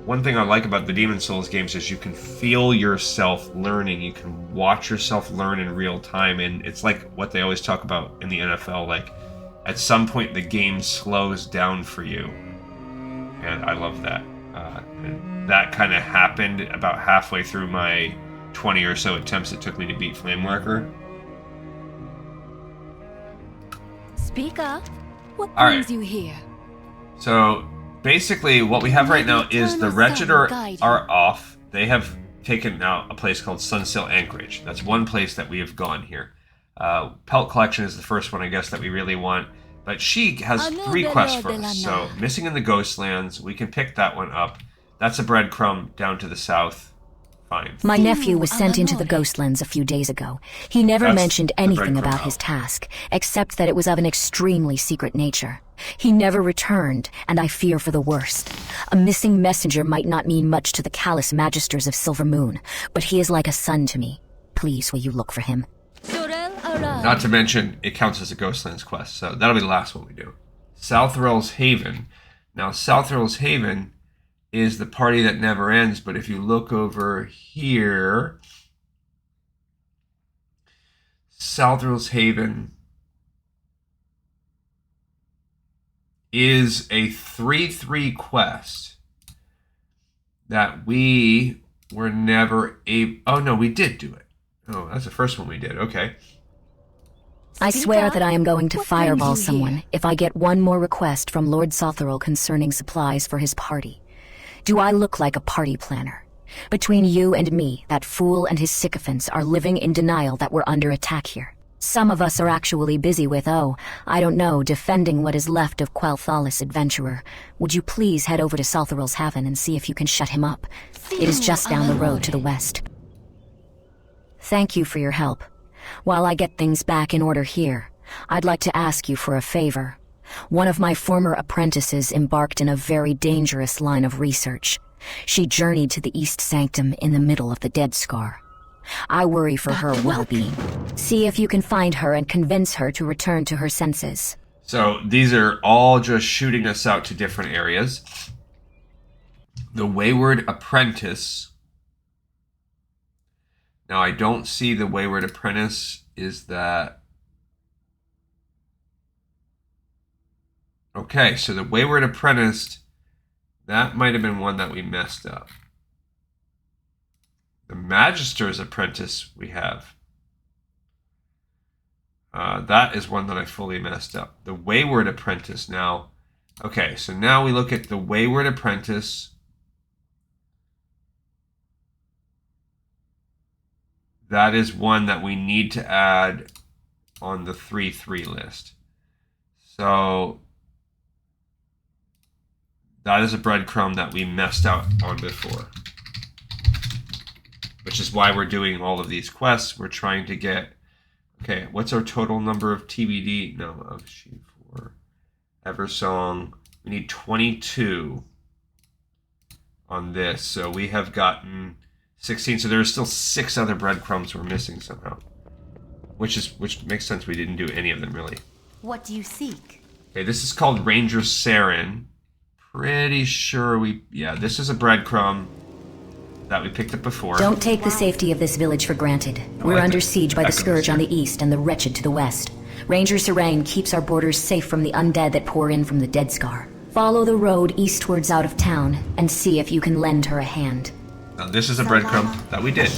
one thing I like about the Demon Souls games is you can feel yourself learning. You can watch yourself learn in real time, and it's like what they always talk about in the NFL. Like, at some point, the game slows down for you, and I love that. And that kind of happened about halfway through my 20 or so attempts it took me to beat Flame Lurker. Speak up. What All brings right. you here? So basically what we have right now is the Wretched are off. They have taken out a place called Sunsail Anchorage. That's one place that we have gone here. Pelt Collection is the first one, I guess, that we really want. But she has 3 quests for us. So Missing in the Ghostlands, we can pick that one up. That's a breadcrumb down to the south. Fine. My nephew was sent into the Ghostlands a few days ago. He never mentioned anything about his task, except that it was of an extremely secret nature. He never returned, and I fear for the worst. A missing messenger might not mean much to the callous magisters of Silver Moon, but he is like a son to me. Please, will you look for him? Not to mention, it counts as a Ghostlands quest, so that'll be the last one we do. Southrell's Haven. Now, Southrell's Haven is the party that never ends, but if you look over here, Southrell's Haven is a 3-3 quest that we were never able... Oh, no, we did do it. Oh, that's the first one we did. Okay. I swear that I am going to fireball someone if I get one more request from Lord Southrell concerning supplies for his party. Do I look like a party planner? Between you and me, that fool and his sycophants are living in denial that we're under attack here. Some of us are actually busy with, I don't know, defending what is left of Quel'Thalis Adventurer. Would you please head over to Southrell's Haven and see if you can shut him up? It is just down the road to the west. Thank you for your help. While I get things back in order here, I'd like to ask you for a favor. One of my former apprentices embarked in a very dangerous line of research. She journeyed to the East Sanctum in the middle of the Dead Scar. I worry for her well-being. See if you can find her and convince her to return to her senses. So these are all just shooting us out to different areas. The Wayward Apprentice. Now, I don't see the Wayward Apprentice. Is that... Okay, so the Wayward Apprentice, that might have been one that we messed up. The Magister's Apprentice we have. That is one that I fully messed up. The Wayward Apprentice now. Okay, so now we look at the Wayward Apprentice. That is one that we need to add on the 3-3 list. So that is a breadcrumb that we messed out on before. Which is why we're doing all of these quests. We're trying to get... Okay, what's our total number of TBD? No, of Sheet 4. Eversong. We need 22 on this. So we have gotten 16. So there's still 6 other breadcrumbs we're missing somehow. Which makes sense. We didn't do any of them, really. What do you seek? Okay, this is called Ranger Saren. Pretty sure we... Yeah, this is a breadcrumb that we picked up before. Don't take the safety of this village for granted. We're under siege by the Scourge on the east and the Wretched to the west. Ranger Saren keeps our borders safe from the undead that pour in from the Dead Scar. Follow the road eastwards out of town and see if you can lend her a hand. Now this is a breadcrumb that we did.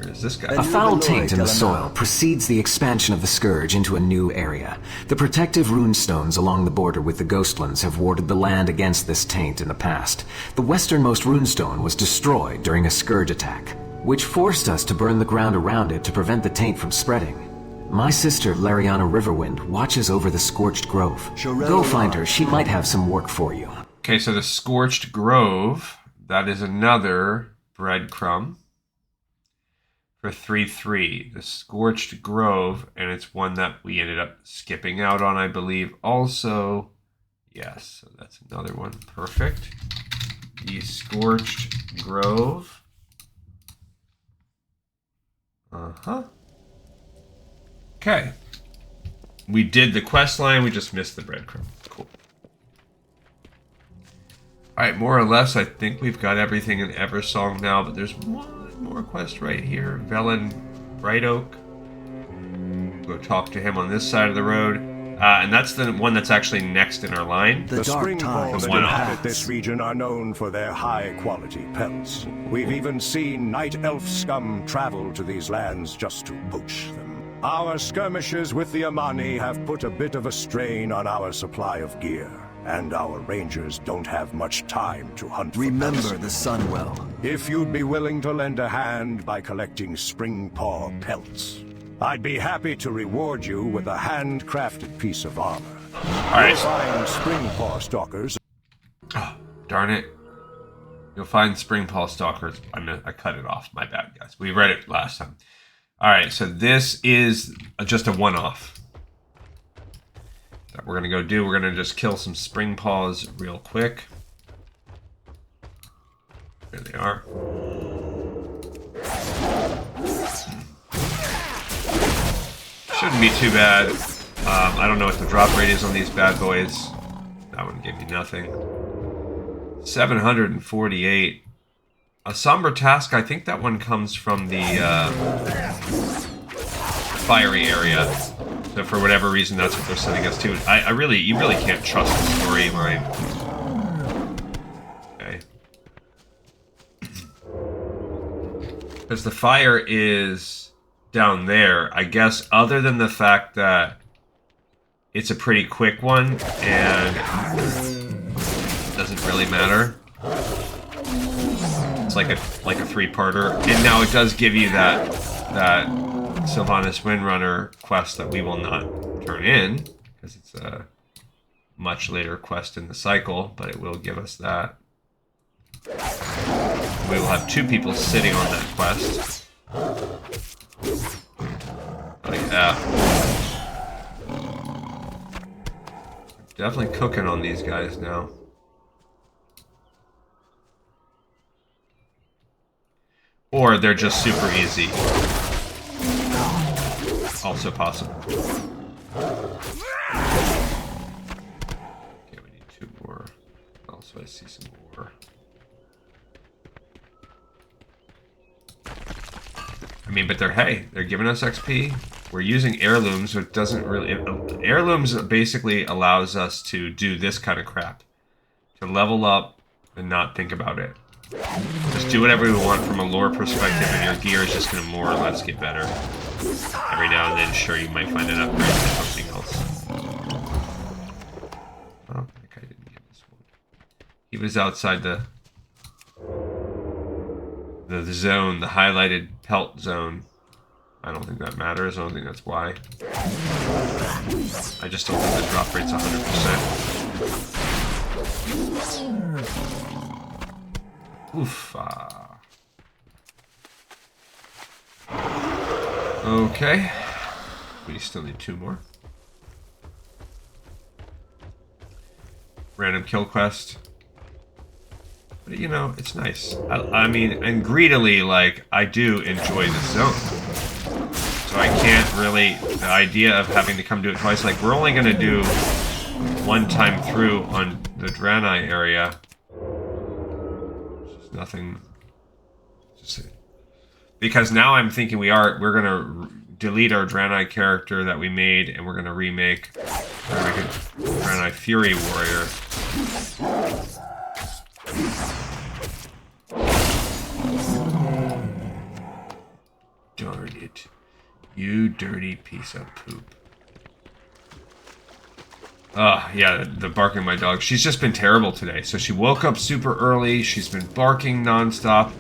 Here's this guy. A foul taint in the soil precedes the expansion of the Scourge into a new area. The protective runestones along the border with the Ghostlands have warded the land against this taint in the past. The westernmost runestone was destroyed during a Scourge attack, which forced us to burn the ground around it to prevent the taint from spreading. My sister, Lariana Riverwind, watches over the Scorched Grove. Go find her. She might have some work for you. Okay, so the Scorched Grove, that is another breadcrumb. For 3-3, the Scorched Grove, and it's one that we ended up skipping out on, I believe. Also, yes, so that's another one. Perfect. The Scorched Grove. Okay. We did the quest line, we just missed the breadcrumb. Cool. Alright, more or less, I think we've got everything in Eversong now, but there's one more quest right here. Velen Bright Oak. Go talk to him on this side of the road. And that's the one that's actually next in our line. The spring paws that inhabit this region are known for their high-quality pelts. We've even seen night elf scum travel to these lands just to poach them. Our skirmishes with the Amani have put a bit of a strain on our supply of gear. And our rangers don't have much time to hunt for Remember the sun well. If you'd be willing to lend a hand by collecting spring paw pelts, I'd be happy to reward you with a handcrafted piece of armor. Alright. You'll find spring paw stalkers. Oh, darn it. You'll find spring paw stalkers. I cut it off. My bad, guys. We read it last time. Alright, so this is just a one-off. We're gonna go do. We're gonna just kill some spring paws real quick. There they are. Shouldn't be too bad. I don't know what the drop rate is on these bad boys. That one gave me nothing. 748. A somber task. I think that one comes from the fiery area. So for whatever reason, that's what they're sending us to. You really can't trust the storyline. Okay. Because the fire is down there. I guess other than the fact that it's a pretty quick one and it doesn't really matter. It's like a 3-parter. And now it does give you that Sylvanas Windrunner quest that we will not turn in because it's a much later quest in the cycle, but it will give us that. We will have 2 people sitting on that quest. Like that. Definitely cooking on these guys now. Or they're just super easy. Also possible. Okay, we need 2 more. Also, I see some more. I mean, but they're giving us XP. We're using heirlooms, so it doesn't really... Heirlooms basically allows us to do this kind of crap. To level up and not think about it. Just just do whatever we want from a lore perspective, and your gear is just going to more or less get better. Every now and then, sure, you might find an upgrade to something else. Oh, that guy didn't get this one. He was outside the zone, the highlighted pelt zone. I don't think that matters. I don't think that's why. I just don't think the drop rate's 100%. Oof. Okay. We still need 2 more. Random kill quest. But, you know, it's nice. I mean, and greedily, like, I do enjoy the zone. So I can't really... The idea of having to come do it twice, like, we're only going to do 1 time through on the Draenei area. Just nothing... Just... Because now I'm thinking we're going to delete our Draenei character that we made, and we're going to remake a Draenei Fury Warrior. Darn it. You dirty piece of poop. Yeah, the barking of my dog. She's just been terrible today. So she woke up super early. She's been barking nonstop.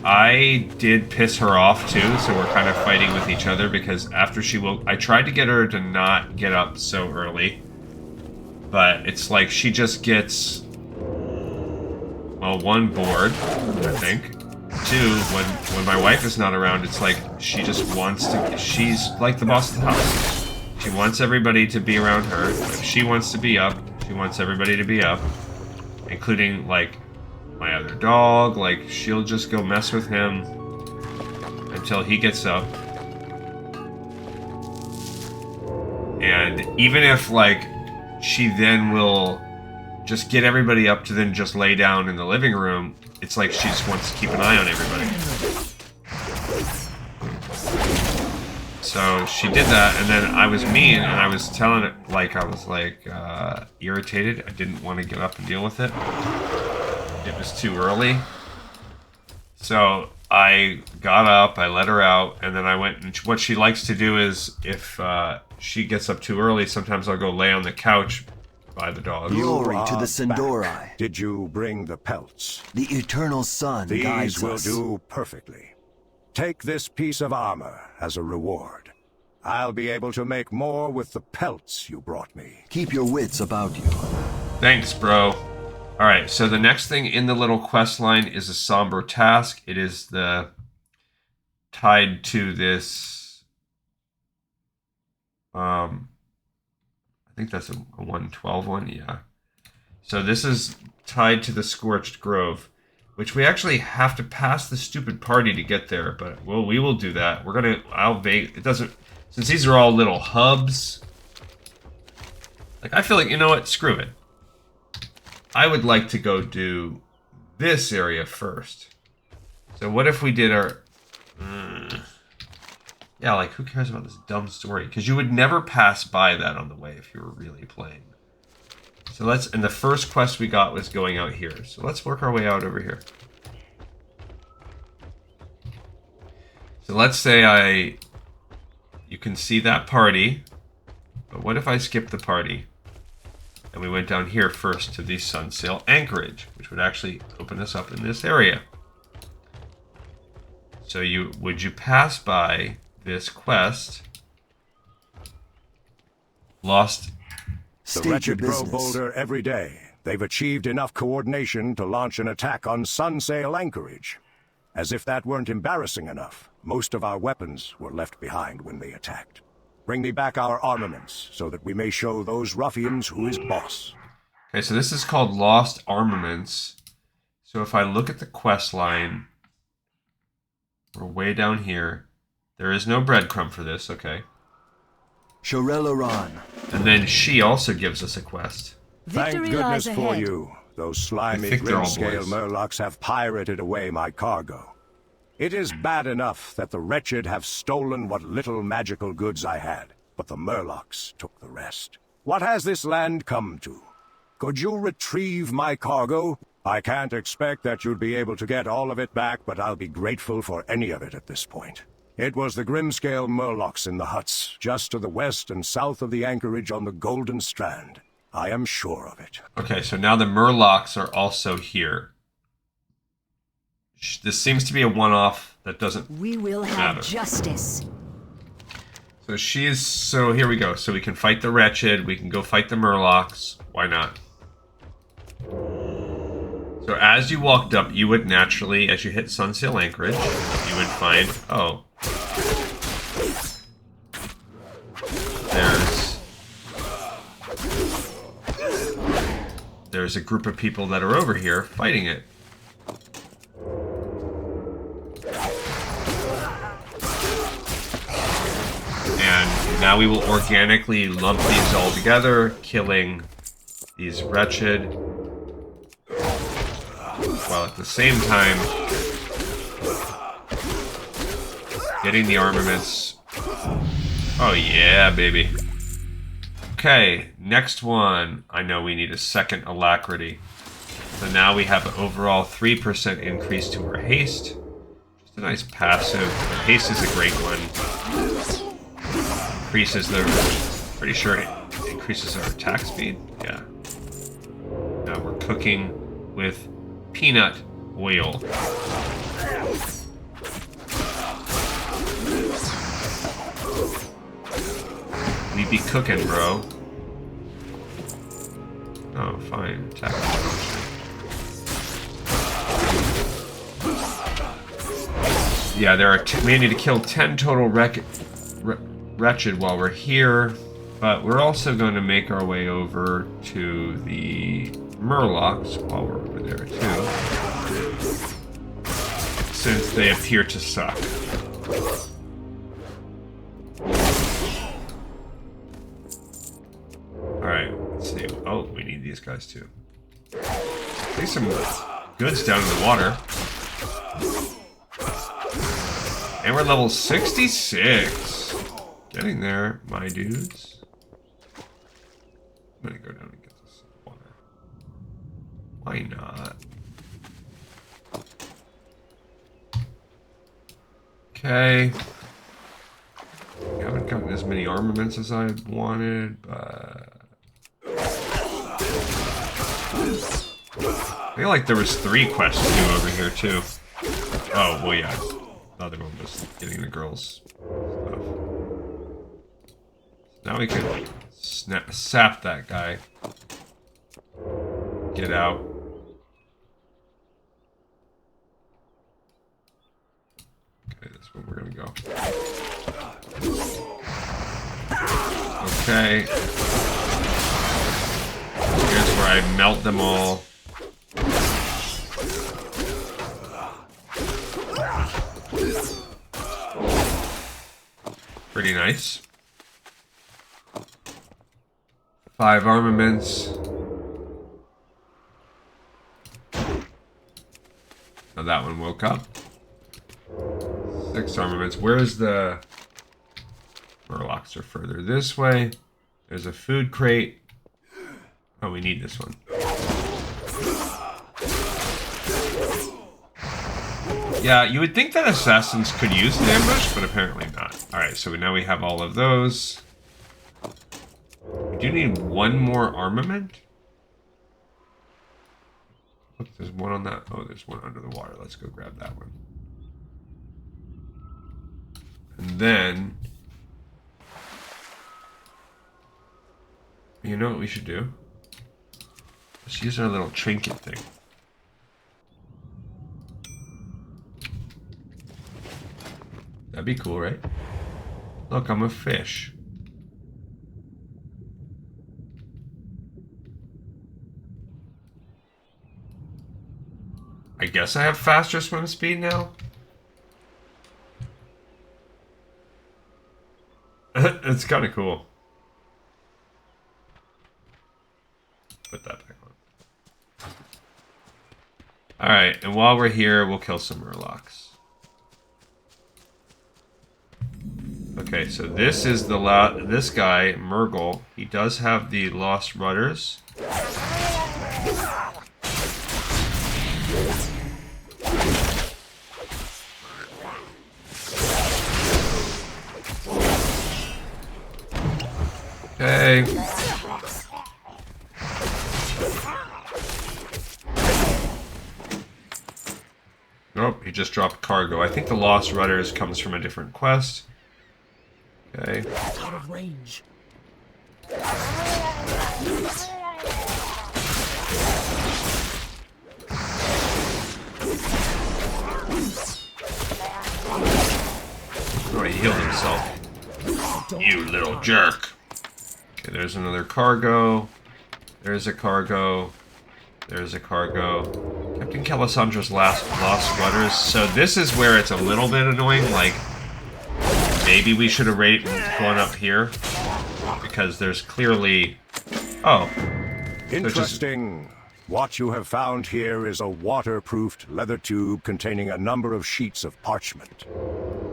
I did piss her off too, so we're kind of fighting with each other because after she woke... I tried to get her to not get up so early. But it's like she just gets... Well, 1, bored, I think. 2, when my wife is not around, it's like she just wants to... She's like the boss of the house. She wants everybody to be around her. If she wants to be up, she wants everybody to be up. Including, like, my other dog. Like, she'll just go mess with him until he gets up. And even if, like, she then will just get everybody up to then just lay down in the living room, it's like she just wants to keep an eye on everybody. So she did that, and then I was mean, and I was telling it, like, I was, like, irritated. I didn't want to get up and deal with it. It was too early. So I got up, I let her out, and then I went, and what she likes to do is, if she gets up too early, sometimes I'll go lay on the couch by the dog. Glory to the Sindorai. Did you bring the pelts? The eternal sun guides These will us. do perfectly. Take this piece of armor as a reward. I'll be able to make more with the pelts you brought me. Keep your wits about you. Thanks, bro. Alright, so the next thing in the little quest line is a somber task. It is tied to this... I think that's a 112 one, yeah. So this is tied to the Scorched Grove, which we actually have to pass the stupid party to get there, but well, we will do that. We're gonna, it doesn't, since these are all little hubs, like, I feel like, you know what, screw it. I would like to go do this area first. So what if we did our, yeah, like, who cares about this dumb story? Because you would never pass by that on the way if you were really playing. So and the first quest we got was going out here. So let's work our way out over here. So let's say you can see that party, but what if I skip the party? And we went down here first to the Sunsail Anchorage, which would actually open us up in this area. So would you pass by this quest? Lost. The wretched grow bolder every day. They've achieved enough coordination to launch an attack on Sunsail Anchorage. As if that weren't embarrassing enough, most of our weapons were left behind when they attacked. Bring me back our armaments, so that we may show those ruffians who is boss. Okay, so this is called Lost Armaments. So if I look at the quest line, we're way down here. There is no breadcrumb for this, okay. Shorelaran. And then she also gives us a quest. Thank goodness for you. Those slimy grim-scale murlocs have pirated away my cargo. It is bad enough that the wretched have stolen what little magical goods I had, but the murlocs took the rest. What has this land come to? Could you retrieve my cargo? I can't expect that you'd be able to get all of it back, but I'll be grateful for any of it at this point. It was the Grimscale Murlocs in the huts, just to the west and south of the anchorage on the Golden Strand. I am sure of it. Okay, so now the Murlocs are also here. This seems to be a one-off that doesn't We will have justice. So so here we go. So we can fight the Wretched, we can go fight the Murlocs. Why not? So as you walked up, you would naturally, as you hit Sunsail Anchorage, you would find, oh, there's a group of people that are over here fighting it. And now we will organically lump these all together, killing these Wretched, while at the same time getting the armaments. Oh yeah, baby. Okay, next one. I know we need a second alacrity. So now we have an overall 3% increase to our haste. Just a nice passive. Haste is a great one. Increases the... Pretty sure it increases our attack speed. Yeah. Now we're cooking with peanut oil. We be cooking, bro. Oh, fine. Attack. Yeah, there are. We need to kill 10 total Wretched while we're here, but we're also going to make our way over to the Murlocs while we're over there too, since they appear to suck. Alright, let's see. Oh, we need these guys too. Take some goods down in the water. And we're level 66. Getting there, my dudes. I'm gonna go down and get this water. Why not? Okay. I haven't gotten as many armaments as I wanted, but... I feel like there was 3 quests to do over here, too. Oh, well, yeah. The other one was getting the girls' stuff. Now we can sap that guy. Get out. Okay, that's where we're gonna go. Okay. Here's where I melt them all. Pretty nice. 5 armaments. Now that one woke up. 6 armaments. Where's the... Murlocs are further this way. There's a food crate. Oh, we need this one. Yeah, you would think that assassins could use an ambush, but apparently not. Alright, so now we have all of those. We do need 1 more armament. Look, there's one on that. Oh, there's one under the water. Let's go grab that one. And then... You know what we should do? Let's use our little trinket thing. That'd be cool, right? Look, I'm a fish. I guess I have faster swim speed now? It's kind of cool. Put that back on. Alright, and while we're here, we'll kill some Murlocs. Okay, so this is this guy, Murgle. He does have the Lost Rudders. Okay. Nope, he just dropped cargo. I think the Lost Rudders comes from a different quest. Okay. Out of range. Oh, he healed himself. You little jerk. Okay, there's another cargo. There's a cargo. There's a cargo. Captain Calisandra's Lost Rudders. So this is where it's a little bit annoying. Like, maybe we should have gone up here. Because there's clearly... Oh. Interesting. What you have found here is a waterproofed leather tube containing a number of sheets of parchment.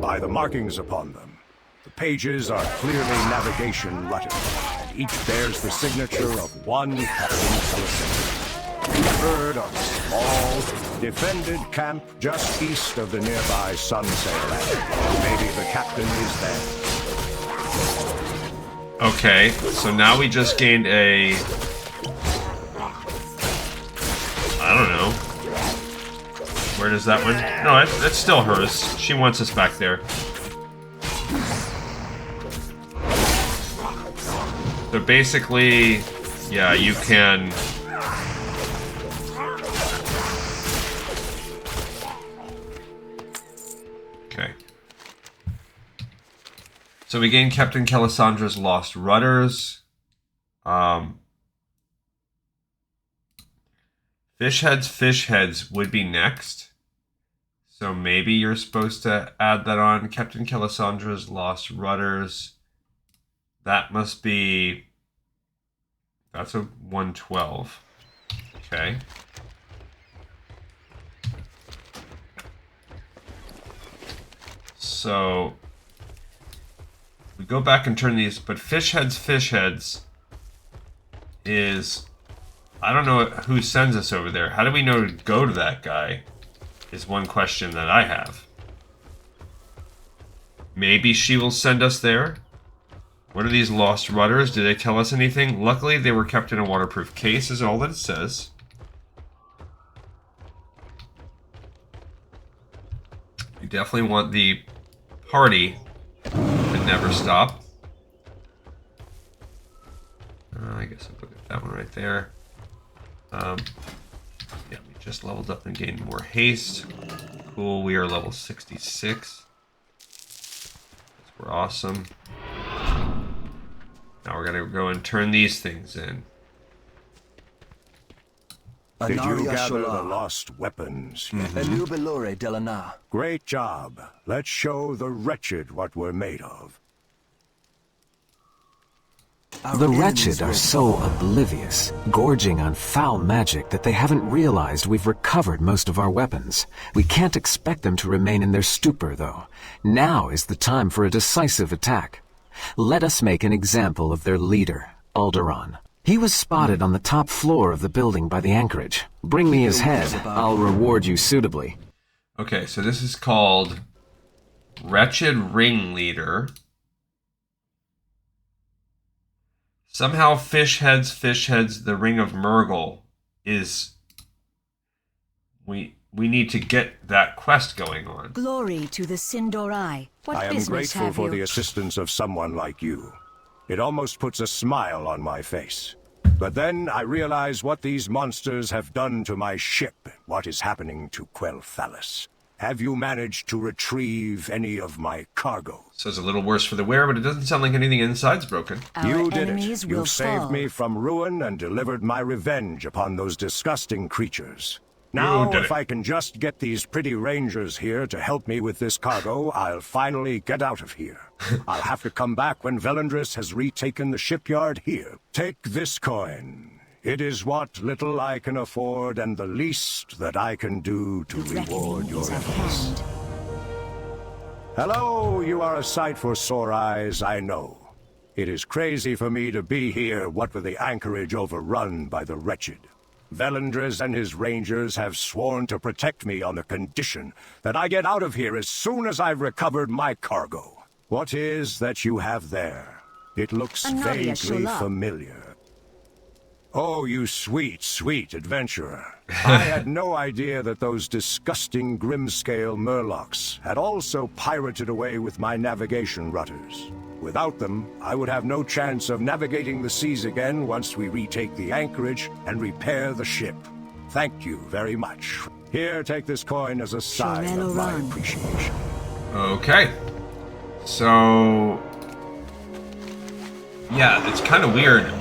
By the markings upon them, the pages are clearly navigation letters, and each bears the signature of one Captain Calisandra. We heard of a small, defended camp just east of the nearby Sunsail Land. Maybe the captain is there. Okay, so now we just gained a... I don't know. Where does that one... No, that's still hers. She wants us back there. So basically, yeah, you can... Okay. So we gained Captain Calisandra's Lost Rudders. Fish heads would be next. So maybe you're supposed to add that on. Captain Calisandra's Lost Rudders. That must be... That's a 112. Okay. So... we go back and turn these, but fish heads is... I don't know who sends us over there. How do we know to go to that guy? Is one question that I have. Maybe she will send us there? What are these Lost Rudders? Do they tell us anything? Luckily, they were kept in a waterproof case, is all that it says. You definitely want the party to never stop. I guess I'll put that one right there. Yeah, we just leveled up and gained more haste. Cool, we are level 66. We're awesome. Now we're gonna go and turn these things in. Did you gather the lost weapons? Great job. Let's show the wretched what we're made of. The wretched are so oblivious, gorging on foul magic that they haven't realized we've recovered most of our weapons. We can't expect them to remain in their stupor, though. Now is the time for a decisive attack. Let us make an example of their leader, Alderaan. He was spotted on the top floor of the building by the anchorage. Bring me his head. I'll reward you suitably. Okay, so this is called Wretched Ringleader. Somehow fish heads, the Ring of Murgle is... We need to get that quest going on. Glory to the Sindorai. What I am business grateful have for you? the assistance of someone like you. It almost puts a smile on my face. But then I realize what these monsters have done to my ship, what is happening to Quel'Thalas. Have you managed to retrieve any of my cargo? So it's a little worse for the wear, but it doesn't sound like anything inside's broken. You did it. You saved me from ruin and delivered my revenge upon those disgusting creatures. Now, if I can just get these pretty rangers here to help me with this cargo, I'll finally get out of here. I'll have to come back when Velindris has retaken the shipyard here. Take this coin. It is what little I can afford and the least that I can do to reward your efforts. Hello, you are a sight for sore eyes, I know. It is crazy for me to be here, what with the anchorage overrun by the wretched. Velindris and his rangers have sworn to protect me on the condition that I get out of here as soon as I've recovered my cargo. What is that you have there? It looks Nadia vaguely Shula. familiar. Oh, you sweet, sweet adventurer. I had no idea that those disgusting Grimscale Murlocs had also pirated away with my navigation rudders. Without them, I would have no chance of navigating the seas again once we retake the anchorage and repair the ship. Thank you very much. Here, take this coin as a sign of my appreciation. Okay. So... yeah, it's kind of weird.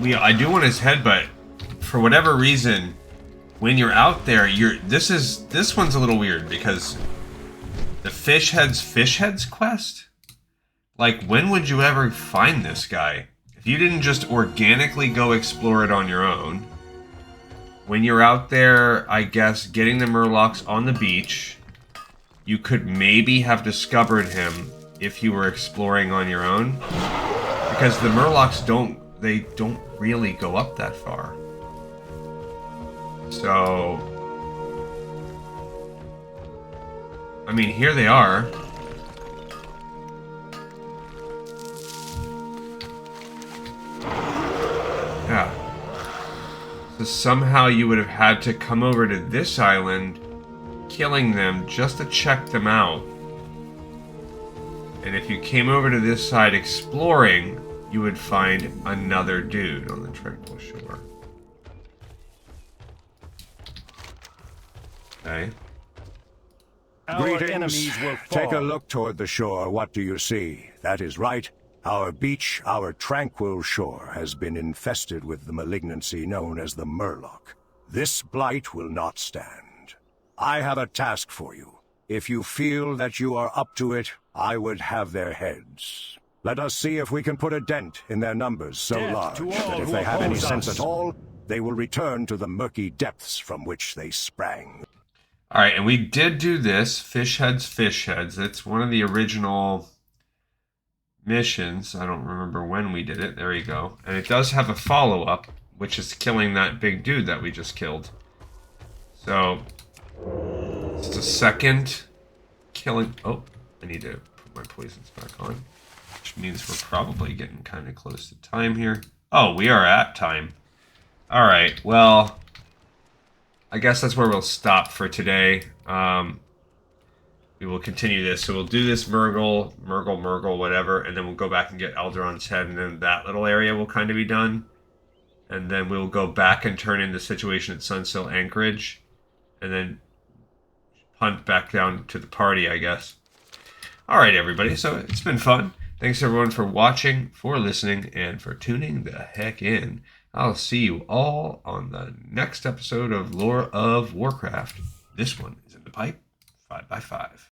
I do want his head, but for whatever reason, when you're out there, this one's a little weird because the fish heads quest. Like, when would you ever find this guy? If you didn't just organically go explore it on your own, when you're out there, I guess, getting the Murlocs on the beach, you could maybe have discovered him if you were exploring on your own. Because the Murlocs don't really go up that far. So, I mean, here they are. Yeah. So somehow you would have had to come over to this island, killing them just to check them out. And if you came over to this side exploring, you would find another dude on the tranquil shore. Okay. Greetings. Take a look toward the shore. What do you see? That is right. Our beach, our tranquil shore, has been infested with the malignancy known as the Murloc. This blight will not stand. I have a task for you. If you feel that you are up to it, I would have their heads. Let us see if we can put a dent in their numbers so large that if they have any sense at all, they will return to the murky depths from which they sprang. Alright, and we did do this. Fish heads, fish heads. It's one of the original missions. I don't remember when we did it. There you go. And it does have a follow-up, which is killing that big dude that we just killed. So, it's a second killing... oh, I need to put my poisons back on. Which means we're probably getting kind of close to time here. Oh, we are at time. Alright, well, I guess that's where we'll stop for today. We will continue this. So we'll do this Murgle, whatever, and then we'll go back and get Alderon's head, and then that little area will kind of be done. And then we'll go back and turn in the situation at Sunsail Anchorage, and then punt back down to the party, I guess. Alright, everybody, so it's been fun. Thanks everyone for watching, for listening, and for tuning the heck in. I'll see you all on the next episode of Lore of Warcraft. This one is in the pipe, 5x5.